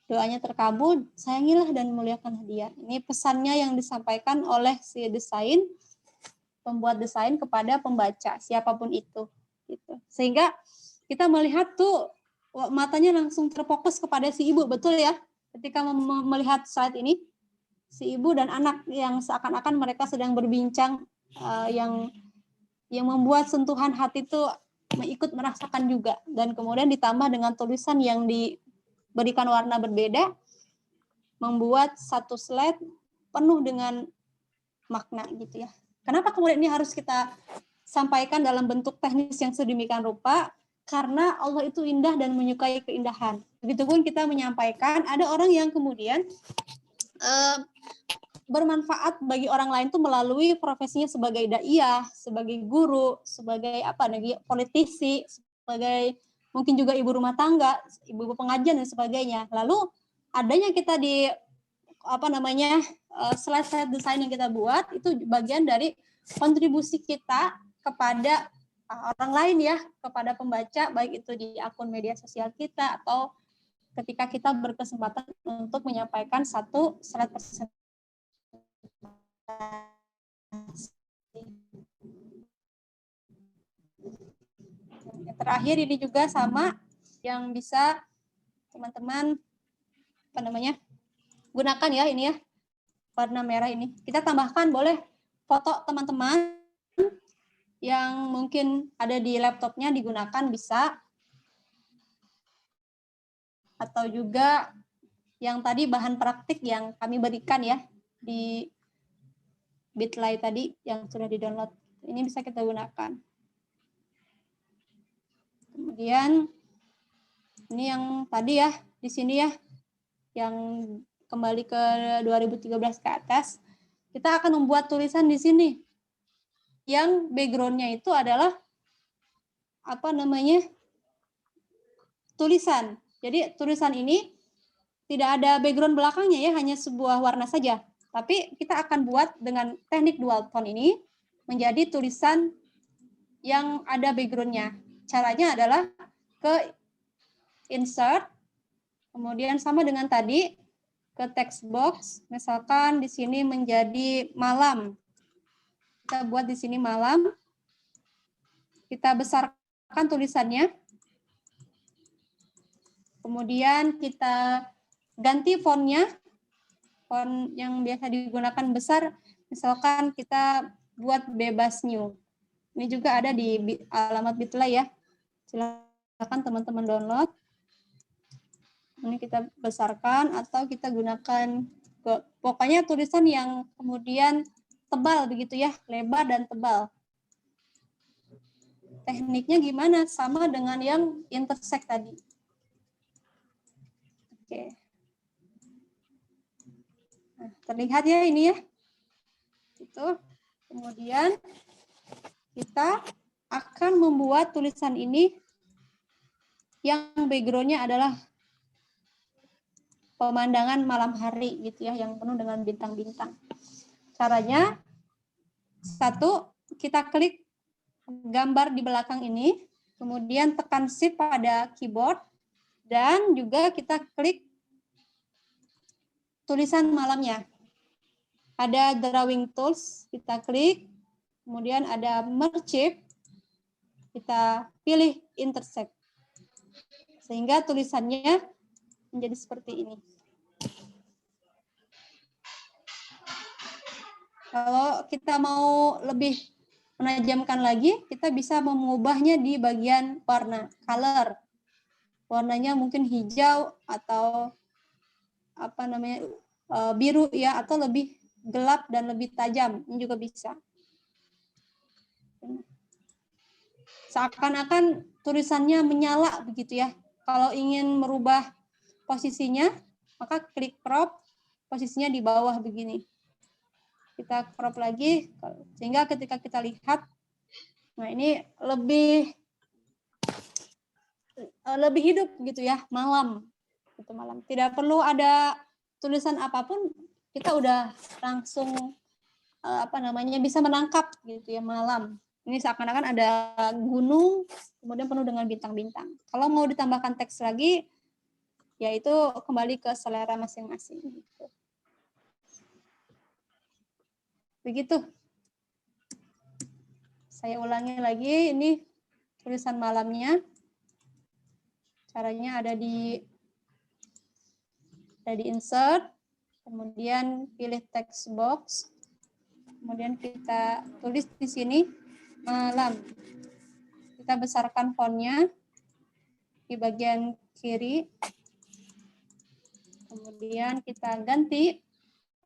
doanya terkabul, sayangilah dan muliakanlah dia. Ini pesannya yang disampaikan oleh si pembuat desain kepada pembaca, siapapun itu. Gitu. Sehingga kita melihat tuh matanya langsung terfokus kepada si ibu, betul ya? Ketika melihat slide ini, si ibu dan anak yang seakan-akan mereka sedang berbincang, yang membuat sentuhan hati itu ikut merasakan juga. Dan kemudian ditambah dengan tulisan yang diberikan warna berbeda, membuat satu slide penuh dengan makna gitu ya. Kenapa kemudian ini harus kita sampaikan dalam bentuk teknis yang sedemikian rupa? Karena Allah itu indah dan menyukai keindahan. Begitupun kita menyampaikan, ada orang yang kemudian bermanfaat bagi orang lain itu melalui profesinya sebagai daiyah, sebagai guru, sebagai politisi, sebagai mungkin juga ibu rumah tangga, ibu pengajian dan sebagainya. Lalu adanya kita di slide desain yang kita buat itu bagian dari kontribusi kita kepada orang lain ya, kepada pembaca, baik itu di akun media sosial kita atau ketika kita berkesempatan untuk menyampaikan satu slide presentasi. Yang terakhir ini juga sama, yang bisa teman-teman gunakan ya, ini ya, warna merah ini. Kita tambahkan boleh foto teman-teman yang mungkin ada di laptopnya digunakan bisa. Atau juga yang tadi bahan praktik yang kami berikan ya di Bitly tadi yang sudah di-download. Ini bisa kita gunakan. Kemudian ini yang tadi ya, di sini ya, yang kembali ke 2013 ke atas, kita akan membuat tulisan di sini. Yang background-nya itu adalah tulisan. Jadi tulisan ini tidak ada background belakangnya ya, hanya sebuah warna saja. Tapi kita akan buat dengan teknik dual tone ini menjadi tulisan yang ada background-nya. Caranya adalah ke insert, kemudian sama dengan tadi, ke text box, misalkan di sini menjadi malam. Kita buat di sini malam, kita besarkan tulisannya, kemudian kita ganti fontnya, font yang biasa digunakan besar, misalkan kita buat bebas new. Ini juga ada di alamat Bitly ya. Silakan teman-teman download. Ini kita besarkan atau kita gunakan, pokoknya tulisan yang kemudian tebal begitu ya, lebar dan tebal. Tekniknya gimana? Sama dengan yang intersect tadi. Oke. Nah, terlihat ya ini ya. Itu. Kemudian kita akan membuat tulisan ini yang background-nya adalah pemandangan malam hari gitu ya, yang penuh dengan bintang-bintang. Caranya, satu, kita klik gambar di belakang ini, kemudian tekan shift pada keyboard, dan juga kita klik tulisan malamnya. Ada drawing tools, kita klik, kemudian ada merge, kita pilih intersect. Sehingga tulisannya menjadi seperti ini. Kalau kita mau lebih menajamkan lagi, kita bisa mengubahnya di bagian warna, color. Warnanya mungkin hijau atau biru ya, atau lebih gelap dan lebih tajam, ini juga bisa. Seakan-akan tulisannya menyala begitu ya. Kalau ingin merubah posisinya, maka klik crop, posisinya di bawah begini. Kita crop lagi, sehingga ketika kita lihat, nah ini lebih hidup gitu ya, malam. Gitu, malam. Tidak perlu ada tulisan apapun, kita udah langsung bisa menangkap gitu ya, malam. Ini seakan-akan ada gunung, kemudian penuh dengan bintang-bintang. Kalau mau ditambahkan teks lagi, yaitu kembali ke selera masing-masing. Gitu. Begitu. Saya ulangi lagi, ini tulisan malamnya. Caranya ada di insert, kemudian pilih text box, kemudian kita tulis di sini malam. Kita besarkan fontnya di bagian kiri, kemudian kita ganti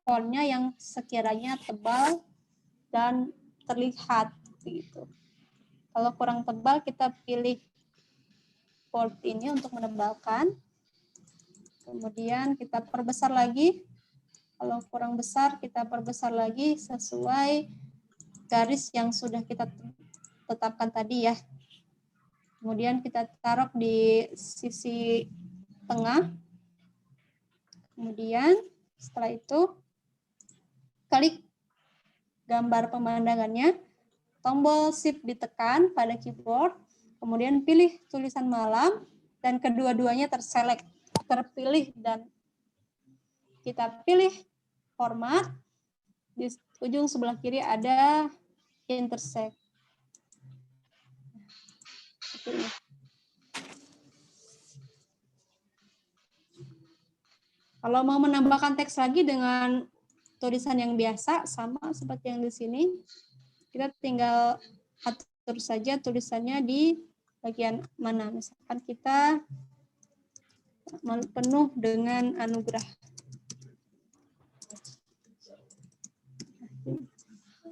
fontnya yang sekiranya tebal dan terlihat gitu. Kalau kurang tebal kita pilih bold ini untuk menebalkan. Kemudian kita perbesar lagi. Kalau kurang besar kita perbesar lagi sesuai garis yang sudah kita tetapkan tadi ya. Kemudian kita taruh di sisi tengah. Kemudian setelah itu klik gambar pemandangannya, tombol Shift ditekan pada keyboard, kemudian pilih tulisan malam, dan kedua-duanya terpilih, dan kita pilih format. Di ujung sebelah kiri ada intersect. Kalau mau menambahkan teks lagi dengan tulisan yang biasa, sama seperti yang di sini, kita tinggal atur saja tulisannya di bagian mana. Misalkan kita penuh dengan anugerah.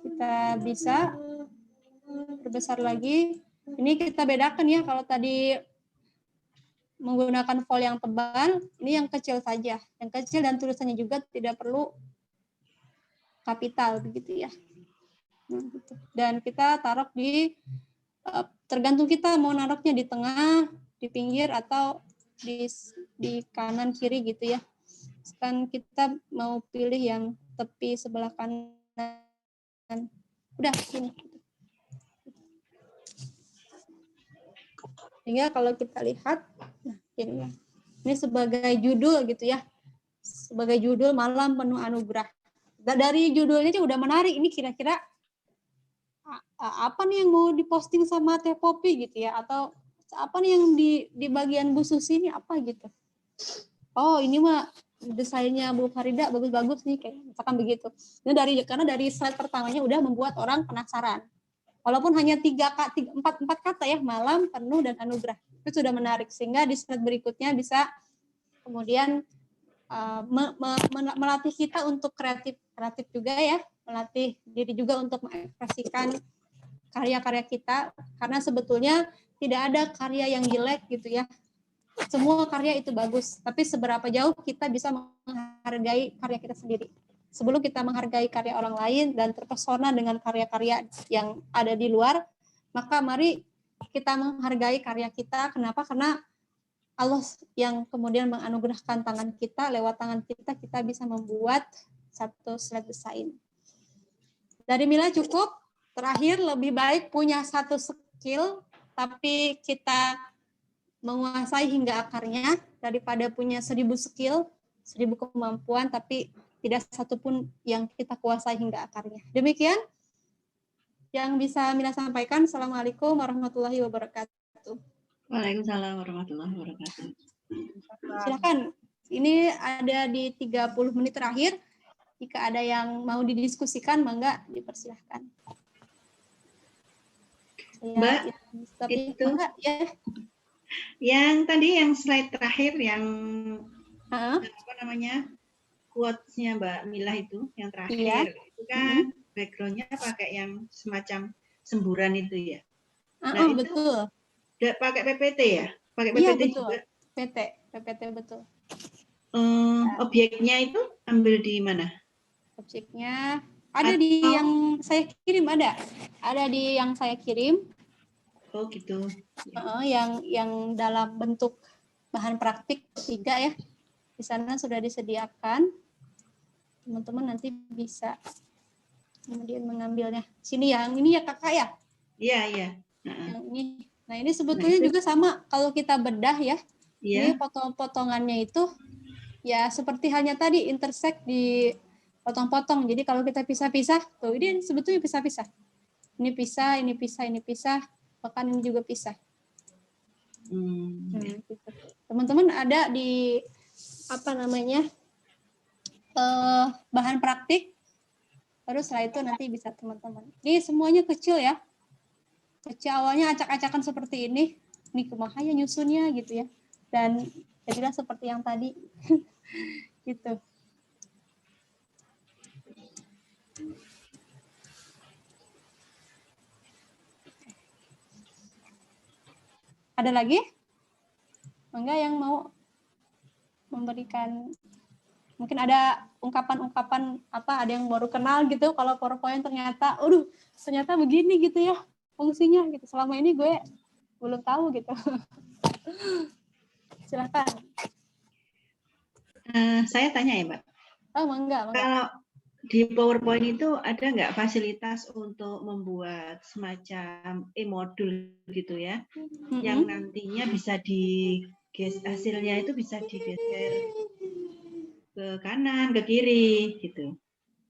Kita bisa perbesar lagi. Ini kita bedakan ya, kalau tadi menggunakan font yang tebal, ini yang kecil saja. Yang kecil dan tulisannya juga tidak perlu kapital begitu ya. Dan kita taruh di, tergantung kita mau naruhnya di tengah, di pinggir, atau di kanan kiri gitu ya. Kan kita mau pilih yang tepi sebelah kanan. Udah sini. Sehingga kalau kita lihat, nah ini sebagai judul gitu ya, sebagai judul Malam Penuh Anugerah. Dari judulnya aja udah menarik. Ini kira-kira apa nih yang mau diposting sama Teh Popi gitu ya, atau apa nih yang di bagian Bu Susi ini apa gitu. Oh ini mah desainnya Bu Farida bagus-bagus nih, kayak misalkan begitu. Ini karena dari slide pertamanya udah membuat orang penasaran. Walaupun hanya 4 kata ya, malam, penuh, dan anugerah. Itu sudah menarik. Sehingga di slide berikutnya bisa kemudian melatih kita untuk kreatif juga ya. Melatih diri juga untuk mengekspresikan karya-karya kita. Karena sebetulnya tidak ada karya yang jelek gitu ya. Semua karya itu bagus. Tapi seberapa jauh kita bisa menghargai karya kita sendiri. Sebelum kita menghargai karya orang lain dan terpesona dengan karya-karya yang ada di luar, maka mari kita menghargai karya kita. Kenapa? Karena Allah yang kemudian menganugerahkan tangan kita, lewat tangan kita bisa membuat satu slide desain. Dari Mila cukup. Terakhir, lebih baik punya satu skill, tapi kita menguasai hingga akarnya, daripada punya 1000 skill, 1000 kemampuan, tapi tidak satupun yang kita kuasai hingga akarnya. Demikian yang bisa Mila sampaikan. Assalamualaikum warahmatullahi wabarakatuh. Waalaikumsalam warahmatullahi wabarakatuh. Silakan. Ini ada di 30 menit terakhir. Jika ada yang mau didiskusikan, mangga dipersilahkan. Mbak, itu enggak, ya. Yang tadi yang slide terakhir yang apa namanya? Quotes-nya Mbak Mila itu yang terakhir, itu kan background-nya pakai yang semacam semburan itu ya. Nah, itu betul. Pakai PPT ya? Pakai PPT Iya, betul. juga? PPT betul. Objeknya itu ambil di mana? Objeknya ada di yang saya kirim, ada di yang saya kirim. Oh gitu. Yang dalam bentuk bahan praktik 3 ya. Di sana sudah disediakan. Teman-teman nanti bisa kemudian mengambilnya. Sini yang ini ya Kakak ya? Iya, iya. Yang ini. Nah, ini sebetulnya juga sama kalau kita bedah ya. Iya. Ini potong-potongannya itu ya seperti halnya tadi intersect di potong-potong. Jadi kalau kita pisah-pisah, tuh ini sebetulnya pisah-pisah. Ini pisah, ini pisah, ini pisah, bahkan ini juga pisah. Gitu. Teman-teman ada di apa namanya bahan praktik, terus setelah itu nanti bisa teman-teman. Ini semuanya kecil ya, kecil awalnya acak-acakan seperti ini kumahanya nyusunnya gitu ya, dan jadilah seperti yang tadi gitu. Ada lagi? Enggak yang mau memberikan, mungkin ada ungkapan-ungkapan apa, ada yang baru kenal gitu kalau PowerPoint ternyata begini gitu ya fungsinya gitu. Selama ini gue belum tahu gitu. Silakan. Saya tanya ya, Mbak. Oh, enggak. Kalau di PowerPoint itu ada nggak fasilitas untuk membuat semacam e-modul gitu ya, yang nantinya bisa hasilnya itu bisa digeser ke kanan, ke kiri gitu.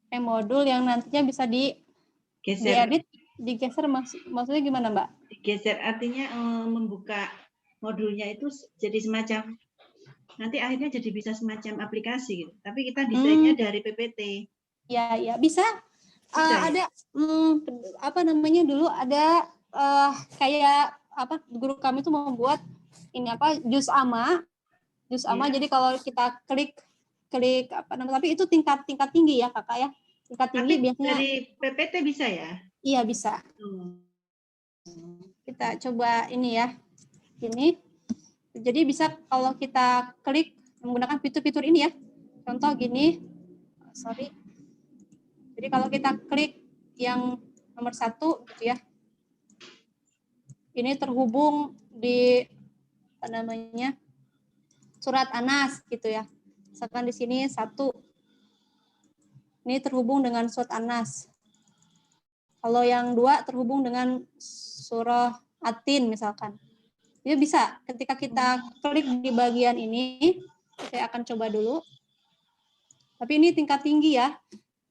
E-modul yang nantinya bisa diedit, digeser maksudnya gimana, Mbak? Digeser artinya membuka modulnya itu jadi semacam, nanti akhirnya jadi bisa semacam aplikasi gitu. Tapi kita desainnya dari PPT. Ya, bisa. Ada apa namanya dulu ada kayak apa guru kami tuh membuat ini apa juz ama. Jadi kalau kita klik apa namanya, tapi itu tingkat tinggi ya Kakak ya. Tingkat tinggi tapi biasanya dari PPT bisa ya? Iya, bisa. Kita coba ini ya. Ini. Jadi bisa kalau kita klik menggunakan fitur-fitur ini ya. Contoh gini. Sorry. Jadi kalau kita klik yang nomor 1 gitu ya. Ini terhubung di apa namanya? Surat Anas gitu ya. Misalkan di sini 1. Ini terhubung dengan surat Anas. Kalau yang 2 terhubung dengan surah Atin misalkan. Jadi bisa ketika kita klik di bagian ini, saya akan coba dulu. Tapi ini tingkat tinggi ya.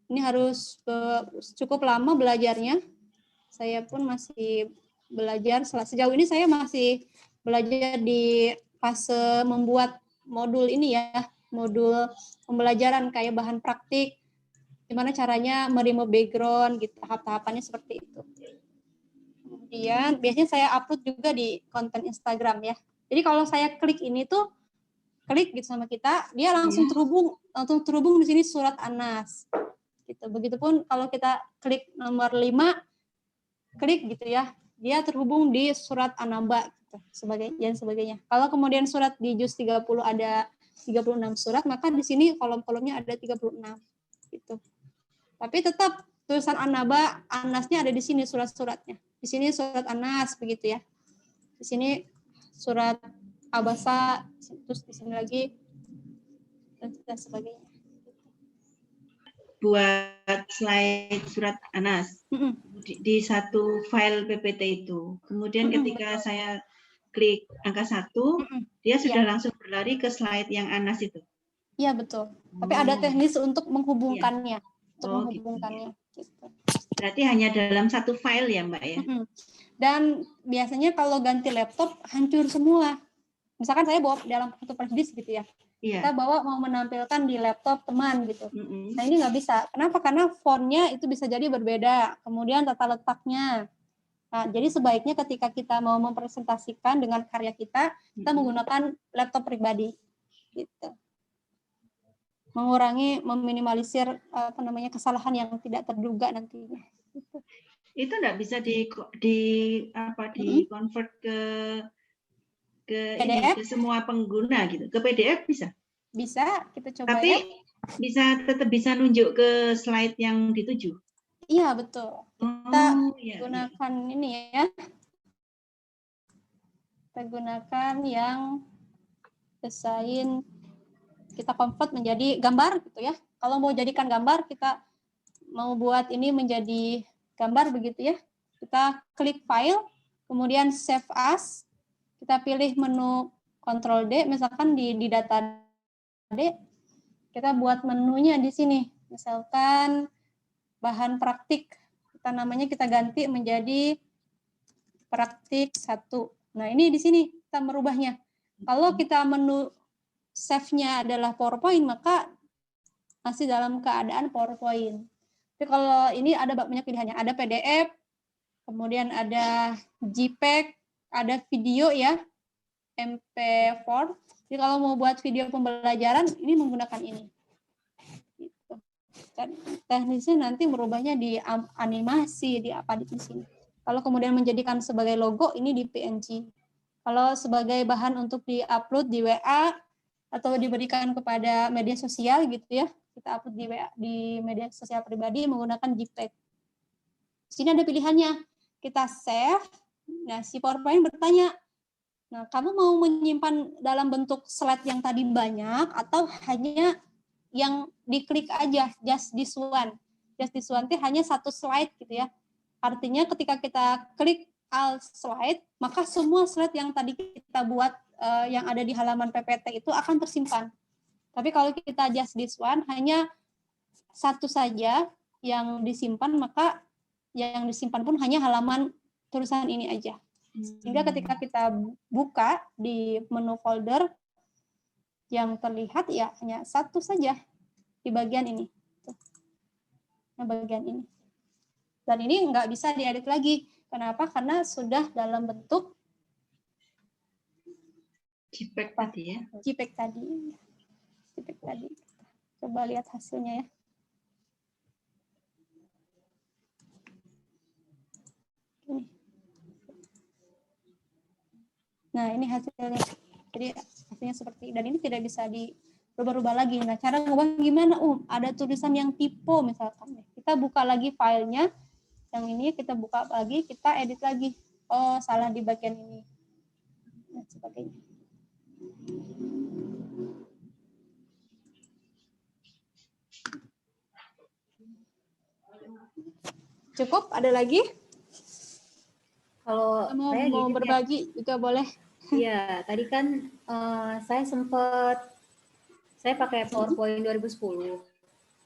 Ini harus cukup lama belajarnya. Saya pun masih belajar. Sejauh ini saya masih belajar di fase membuat modul ini ya. Modul pembelajaran kayak bahan praktik. Gimana caranya meremove background, gitu. Tahap-tahapannya seperti itu. Kemudian biasanya saya upload juga di konten Instagram ya. Jadi kalau saya klik ini tuh, klik gitu sama kita, dia langsung terhubung di sini surat Anas. Gitu. Begitupun kalau kita klik nomor 5, klik gitu ya, dia terhubung di surat An-Naba gitu, sebagainya. Kalau kemudian surat di juz 30 ada 36 surat, maka di sini kolom-kolomnya ada 36 gitu. Tapi tetap tulisan An-Naba, Anasnya ada di sini surat-suratnya. Di sini surat Anas begitu ya. Di sini surat Abasa, terus di sini lagi dan sebagainya. Buat slide surat Anas di satu file PPT itu. Kemudian ketika saya klik angka 1, dia sudah langsung berlari ke slide yang Anas itu. Iya, betul. Tapi ada teknis untuk menghubungkannya. Gitu. Berarti hanya dalam satu file ya, Mbak ya? Dan biasanya kalau ganti laptop hancur semua. Misalkan saya bawa dalam satu flash disk gitu ya. Kita bawa mau menampilkan di laptop teman gitu. Nah ini nggak bisa. Kenapa? Karena fontnya itu bisa jadi berbeda. Kemudian tata letaknya. Nah, jadi sebaiknya ketika kita mau mempresentasikan dengan karya kita menggunakan laptop pribadi. Gitu. Mengurangi, meminimalisir apa namanya kesalahan yang tidak terduga nantinya. Gitu. Itu enggak bisa di convert ke PDF? Ke semua pengguna gitu. Ke PDF bisa? Bisa, kita coba. Tapi ya. Tetap bisa nunjuk ke slide yang dituju. Iya, betul. Kita gunakan ini ya. Kita gunakan yang desain, kita convert menjadi gambar gitu ya. Kalau mau jadikan gambar, kita mau buat ini menjadi gambar begitu ya. Kita klik file, kemudian save as, kita pilih menu Ctrl D, misalkan di data D, kita buat menunya di sini. Misalkan bahan praktik, kita ganti menjadi praktik 1. Nah, ini di sini kita merubahnya. Kalau kita menu save-nya adalah PowerPoint, maka masih dalam keadaan PowerPoint. Tapi kalau ini ada banyak pilihannya. Ada PDF, kemudian ada JPEG, ada video ya, MP4. Jadi kalau mau buat video pembelajaran, ini menggunakan ini. Gitu. Dan teknisnya nanti merubahnya di animasi, di apa di sini. Kalau kemudian menjadikan sebagai logo, ini di PNG. Kalau sebagai bahan untuk di-upload di WA, atau diberikan kepada media sosial gitu ya, kita upload di WA, di media sosial pribadi menggunakan JPEG. Di sini ada pilihannya. Kita save, nah si PowerPoint bertanya, nah kamu mau menyimpan dalam bentuk slide yang tadi banyak, atau hanya yang diklik aja, just this one. Just this one itu hanya satu slide gitu ya. Artinya ketika kita klik all slide, maka semua slide yang tadi kita buat yang ada di halaman PPT itu akan tersimpan. Tapi kalau kita just this one, hanya satu saja yang disimpan, maka yang disimpan pun hanya halaman tulisan ini aja. Sehingga ketika kita buka di menu folder, yang terlihat ya hanya satu saja di bagian ini. Nah, bagian ini. Dan ini nggak bisa diedit lagi. Kenapa? Karena sudah dalam bentuk JPEG tadi ya. JPEG tadi. JPEG tadi. Coba lihat hasilnya ya. Ini. Nah, ini hasilnya. Jadi hasilnya seperti, dan ini tidak bisa dirubah-rubah lagi. Nah, cara ngubah gimana? Ada tulisan yang typo misalkan. Kita buka lagi filenya. Yang ini kita buka lagi, kita edit lagi. Oh, salah di bagian ini. Dan sebagainya. Cukup? Ada lagi? Kalau saya mau gini berbagi juga boleh. Iya, tadi kan saya pakai PowerPoint 2010.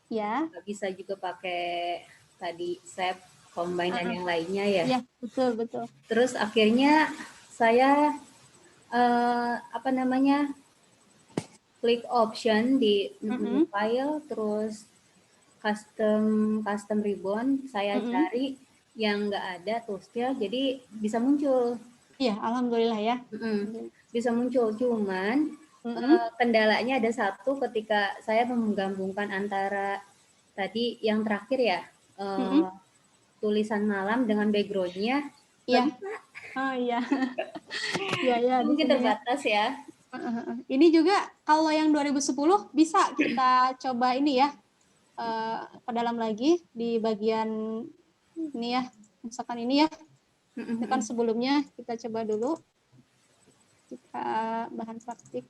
Ya. Nggak bisa juga pakai tadi Save, Combine dan yang lainnya ya. Iya, betul. Terus akhirnya saya klik option di menu file, terus custom ribbon, saya cari yang nggak ada toolsnya, jadi bisa muncul. Iya, alhamdulillah ya. Bisa muncul, cuman kendalanya ada satu ketika saya menggabungkan antara tadi yang terakhir ya, tulisan malam dengan background-nya. Iya. Oh iya. Iya. Mungkin terbatas ya. Ini juga kalau yang 2010 bisa kita coba ini ya, ke dalam lagi di bagian ini ya, misalkan ini ya. Itu kan sebelumnya kita coba dulu. Kita bahan praktik.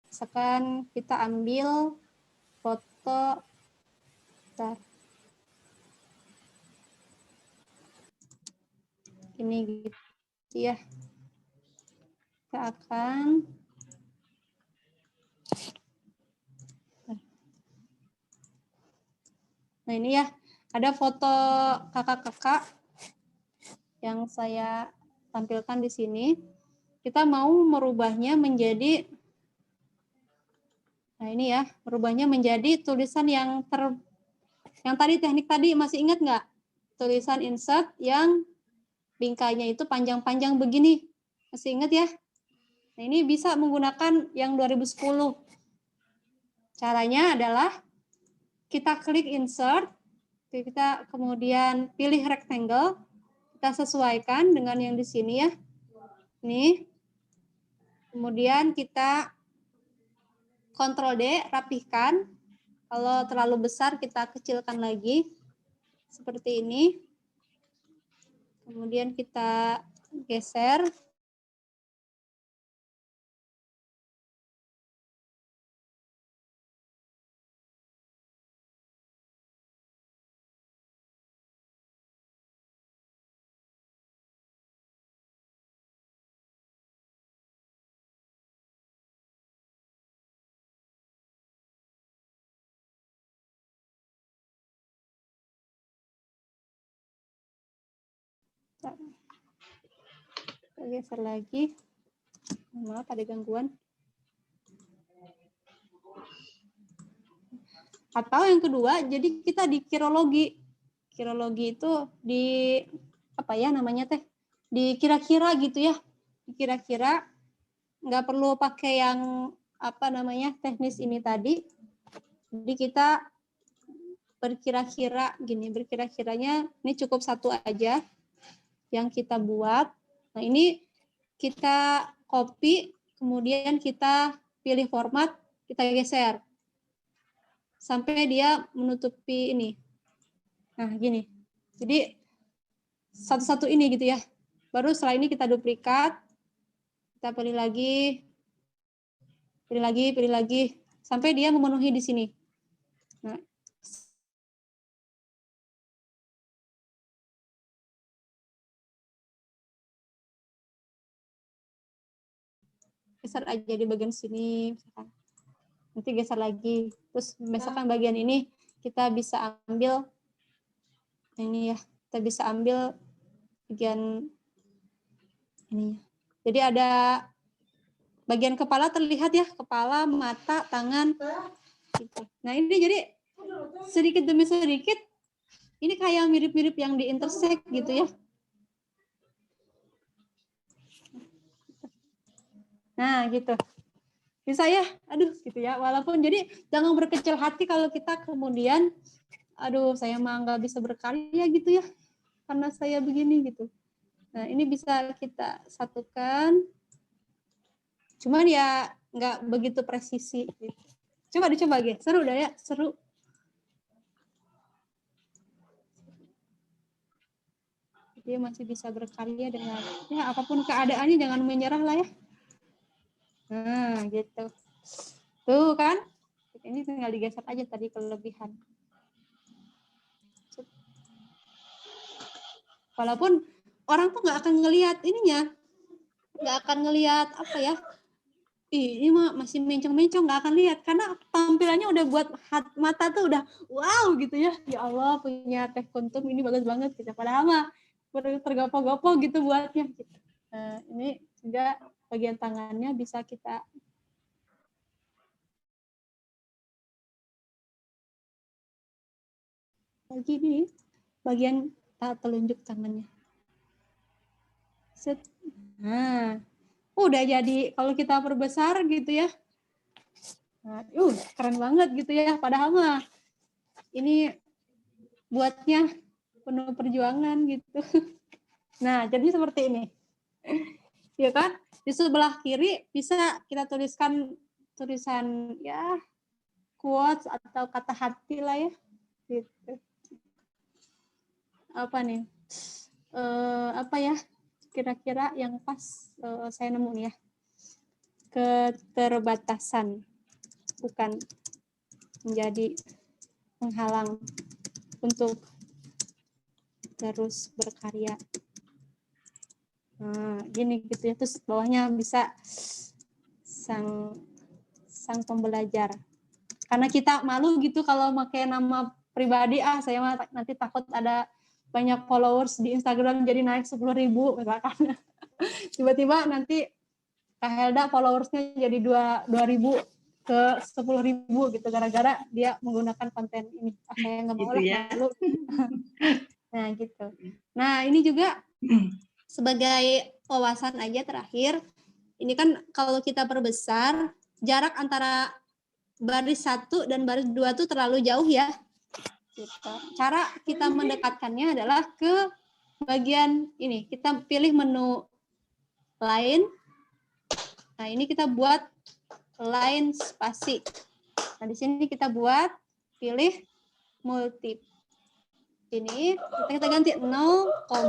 Misalkan kita ambil foto. Bentar. Ini gitu ya. Kita akan nah ini ya, ada foto kakak-kakak yang saya tampilkan di sini. Kita mau merubahnya menjadi, nah ini ya, merubahnya menjadi tulisan yang tadi teknik tadi masih ingat nggak? Tulisan insert yang bingkainya itu panjang-panjang begini. Masih ingat ya? Nah, ini bisa menggunakan yang 2010. Caranya adalah kita klik insert, kita kemudian pilih rectangle, kita sesuaikan dengan yang di sini ya. Nih. Kemudian kita Ctrl D, rapihkan. Kalau terlalu besar kita kecilkan lagi. Seperti ini. Kemudian kita geser. Kita geser lagi. Maaf, ada gangguan. Atau yang kedua, jadi kita di kirologi. Kirologi itu di apa ya namanya teh? Di kira-kira gitu ya. Kira-kira nggak perlu pakai yang apa namanya teknis ini tadi. Jadi kita berkira-kira gini, berkira-kiranya ini cukup satu aja yang kita buat. Nah ini kita copy, kemudian kita pilih format, kita geser sampai dia menutupi ini. Nah gini, jadi satu-satu ini gitu ya. Baru setelah ini kita duplikat, kita pilih lagi, sampai dia memenuhi di sini. Nah, geser aja di bagian sini, misalkan. Nanti geser lagi. Terus misalkan bagian ini kita bisa ambil ini ya, kita bisa ambil bagian ini. Jadi ada bagian kepala terlihat ya, kepala, mata, tangan. Gitu. Nah ini jadi sedikit demi sedikit, ini kayak mirip-mirip yang di intersect gitu ya. Nah gitu. Bisa ya, aduh gitu ya. Walaupun jadi jangan berkecil hati kalau kita kemudian, aduh saya mah nggak bisa berkarya gitu ya, karena saya begini gitu. Nah ini bisa kita satukan, cuman ya nggak begitu presisi. Gitu. Coba dicoba gitu, seru dah ya, seru. Dia masih bisa berkarya dengan ya apapun keadaannya, jangan menyerah lah ya. Nah, gitu. Tuh kan? Ini tinggal digeser aja tadi kelebihan. Walaupun orang tuh nggak akan ngelihat ininya. Nggak akan ngelihat apa ya. Ini mah masih mencong-mencong, nggak akan lihat. Karena tampilannya udah buat mata tuh udah wow gitu ya. Ya Allah, punya Teh Kuntum ini bagus banget. Gitu. Padahal mah tergopoh-gopoh gitu buatnya. Gitu. Nah, ini juga bagian tangannya bisa kita lagi nih bagian telunjuk tangannya. Set. Nah, udah jadi kalau kita perbesar gitu ya. Nah, keren banget gitu ya. Padahal mah ini buatnya penuh perjuangan gitu. Nah, jadi seperti ini. Ya kan? Di sebelah kiri bisa kita tuliskan tulisan ya quotes atau kata hati lah ya. Gitu. Apa nih? Apa ya? Kira-kira yang pas saya nemu nih ya. Keterbatasan bukan menjadi penghalang untuk terus berkarya. Nah, gini gitu ya. Terus bawahnya bisa sang pembelajar. Karena kita malu gitu kalau pakai nama pribadi, saya nanti takut ada banyak followers di Instagram jadi naik 10.000 misalkan. Tiba-tiba nanti Kak Helda followersnya jadi 2.000 ke 10.000 gitu gara-gara dia menggunakan konten ini. Saya nggak mau gitu lah ya. malu. Nah gitu. Nah ini juga sebagai wawasan aja terakhir. Ini kan kalau kita perbesar jarak antara baris 1 dan baris 2 tuh terlalu jauh ya. Gitu. Cara kita mendekatkannya adalah ke bagian ini. Kita pilih menu line. Nah, ini kita buat line spasi. Nah, di sini kita buat pilih multi. Ini kita ganti 0,8.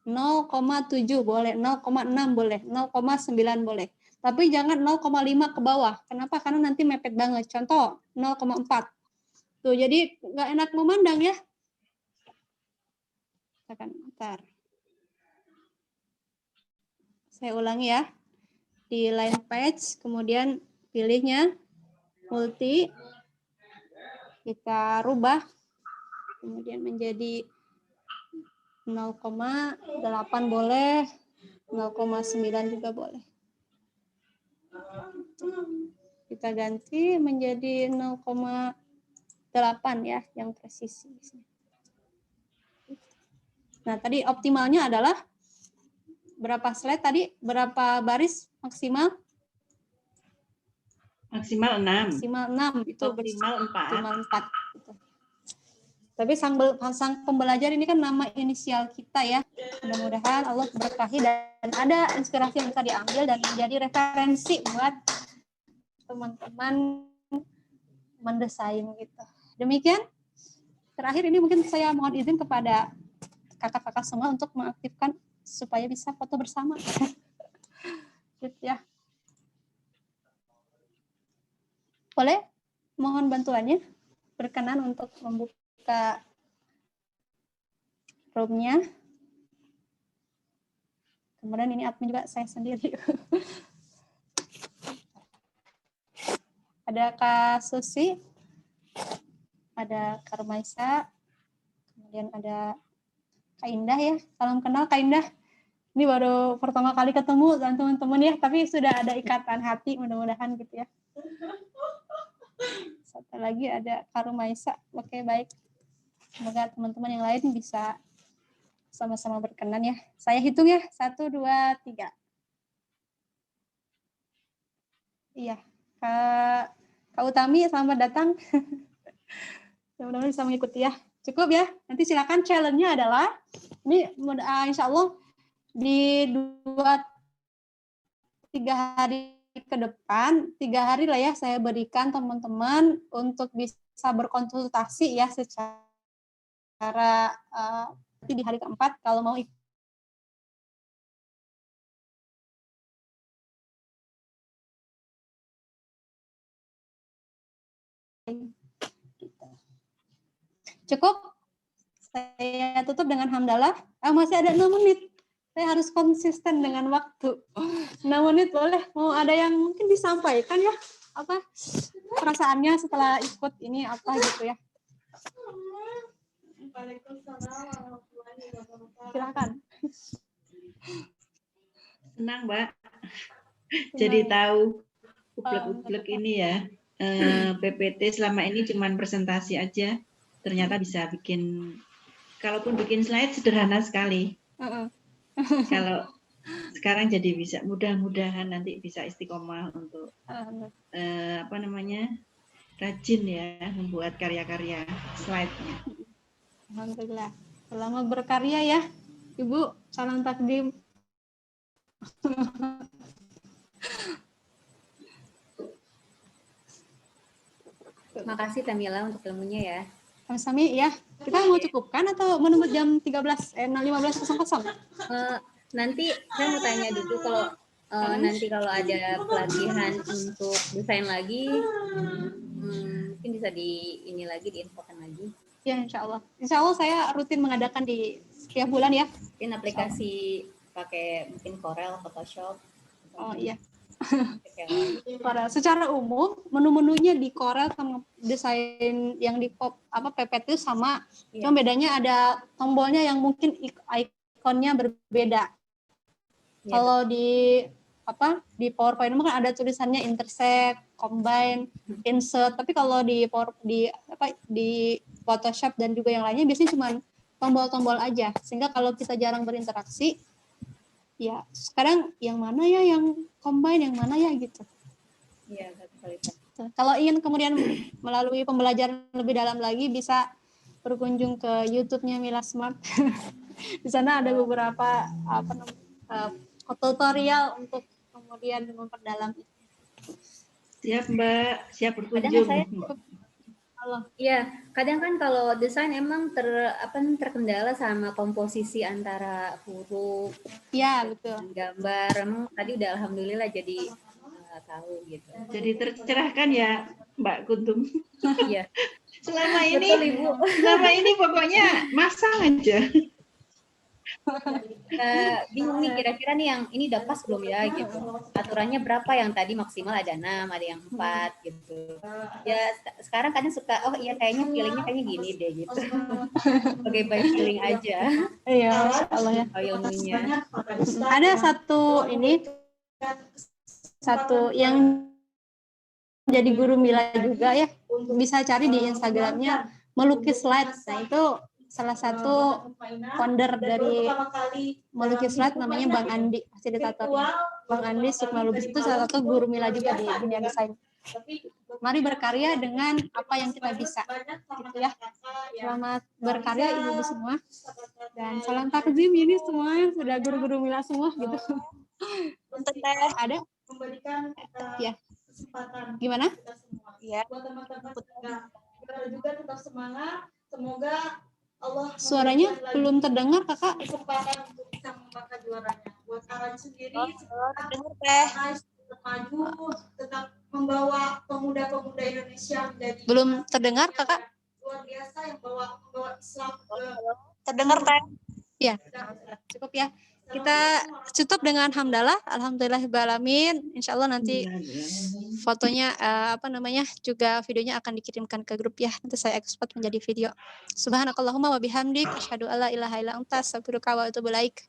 0,7 boleh, 0,6 boleh, 0,9 boleh. Tapi jangan 0,5 ke bawah. Kenapa? Karena nanti mepet banget. Contoh 0,4. Tuh, jadi nggak enak memandang ya. Bentar. Saya ulangi ya. Di line page, kemudian pilihnya multi. Kita rubah. Kemudian menjadi 0,8 boleh, 0,9 juga boleh. Kita ganti menjadi 0,8 ya, yang presisi. Nah, tadi optimalnya adalah berapa slide tadi? Berapa baris maksimal? Maksimal 6. Maksimal 6. Itu Optimal 4. Optimal 4. Gitu. Tapi sang pembelajar ini kan nama inisial kita ya. Mudah-mudahan Allah berkahi dan ada inspirasi yang bisa diambil dan menjadi referensi buat teman-teman mendesain gitu. Demikian. Terakhir ini mungkin saya mohon izin kepada kakak-kakak semua untuk mengaktifkan supaya bisa foto bersama. Gitu ya. Boleh? Mohon bantuannya. Berkenan untuk membuka room-nya. Kemudian ini admin juga saya sendiri. Ada Kak Susi, ada Kak Rumaisa, kemudian ada Kak Indah ya. Salam kenal Kak Indah. Ini baru pertama kali ketemu dan teman-teman ya, tapi sudah ada ikatan hati mudah-mudahan gitu ya. Satu lagi ada Kak Rumaisa. Oke, baik. Semoga teman-teman yang lain bisa sama-sama berkenan ya. Saya hitung ya. 1, 2, 3. Iya. Kak Utami, selamat datang. Mudah-mudahan bisa mengikuti ya. Cukup ya. Nanti silakan challenge-nya adalah, ini insya Allah di 2-3 hari ke depan, 3 hari lah ya saya berikan teman-teman untuk bisa berkonsultasi ya secara nanti di hari keempat kalau mau ikut. Cukup? Saya tutup dengan hamdalah. Masih ada 6 menit. Saya harus konsisten dengan waktu. 6 menit boleh. Mau ada yang mungkin disampaikan ya? Apa perasaannya setelah ikut ini apa gitu ya? Silakan. Senang, Mbak. Jadi tahu ublek-ublek ini ya. PPT selama ini cuma presentasi aja. Ternyata bisa bikin, kalaupun bikin slide sederhana sekali. Kalau sekarang jadi bisa, mudah-mudahan nanti bisa istiqomah untuk rajin ya membuat karya-karya slide-nya. Alhamdulillah. Selamat berkarya ya, Ibu. Salam takdim. Makasih Tamila untuk ilmunya ya. Sami ya. Kita mau cukupkan atau menunggu jam 15.00? Nanti saya mau tanya dulu kalau nanti kalau ada pelatihan untuk desain lagi, mungkin bisa diinfokan lagi. Ya, insya Allah. Insya Allah saya rutin mengadakan di setiap bulan ya. Mungkin aplikasi pakai mungkin Corel, Photoshop. Oh iya. Corel. Secara umum menu-menunya di Corel sama desain yang di PPT itu sama. Cuma bedanya ada tombolnya yang mungkin ikonnya berbeda. Kalau di PowerPoint kan ada tulisannya intersect, combine, insert. Tapi kalau di Photoshop dan juga yang lainnya biasanya cuma tombol-tombol aja. Sehingga kalau kita jarang berinteraksi, ya sekarang yang mana ya yang combine, yang mana ya gitu. Iya, betul. Kalau ingin kemudian melalui pembelajaran lebih dalam lagi bisa berkunjung ke YouTube-nya Mila Smart. Di sana ada beberapa tutorial untuk kemudian memperdalam itu. Siap Mbak, siap berkunjung. Iya, kadang kan kalau desain emang terkendala sama komposisi antara huruf, ya betul, gambar. Emang tadi udah alhamdulillah jadi tahu gitu. Jadi tercerahkan ya Mbak Kuntum. Iya. Selama ini pokoknya masang aja. Bingung nih kira-kira nih yang ini udah pas belum ya gitu. Aturannya berapa, yang tadi maksimal ada 6, ada yang 4 gitu. Ya sekarang kadang suka, oh iya kayaknya feelingnya kayaknya gini deh gitu. Sebagai by feeling aja. Iya, Masya Allah ya. Ilmunya. Ada satu yang jadi guru Mila juga ya, bisa cari di Instagramnya melukis slide. Nah itu salah satu founder dari melukis slide namanya Bang Andi, fasilitatornya. Bang Andi Sukma Lubis itu salah satu guru Mila juga di dunia desain. Mari berkarya dengan apa yang kita bisa, gitu ya. Selamat berkarya ibu-ibu semua, dan salam takzim ini semua sudah guru-guru Mila semua gitu. Untuk teh. Ada? Ya. Gimana? Ya. Juga tetap semangat. Semoga Allah suaranya belum terdengar kakak. Kesempatan untuk bisa membakar juaranya. Buat Aran sendiri, Dengar teh. tetap maju, tetap membawa pemuda-pemuda Indonesia menjadi. Belum terdengar kakak? Luar biasa yang membawa Islam ke. Terdengar teh. Ya, cukup ya. Kita tutup dengan hamdalah, alhamdulillahirrahmanirrahim. Insya Allah nanti fotonya juga videonya akan dikirimkan ke grup ya. Nanti saya ekspor menjadi video. Subhanakallahumma wa bihamdik asyhadu alla ilaha illa anta astaghfiruka wa atubu ilaik.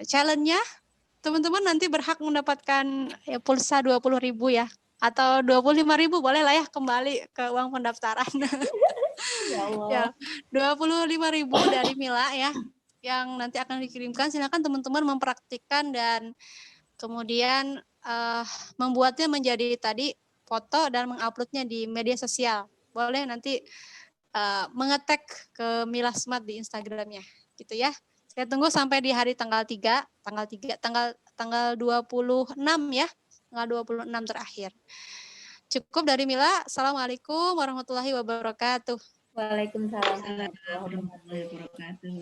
Challenge-nya teman-teman nanti berhak mendapatkan pulsa 20.000 ya, atau 25.000 boleh lah ya, kembali ke uang pendaftaran. Ya, 25.000 dari Mila ya, yang nanti akan dikirimkan. Silakan teman-teman mempraktikkan dan kemudian membuatnya menjadi tadi foto dan menguploadnya di media sosial. Boleh nanti mengetek ke Mila Smart di Instagramnya, gitu ya. Saya tunggu sampai di hari tanggal 26 ya, tanggal 26 terakhir. Cukup dari Mila. Assalamualaikum warahmatullahi wabarakatuh. Waalaikumsalam Warahmatullahi wabarakatuh.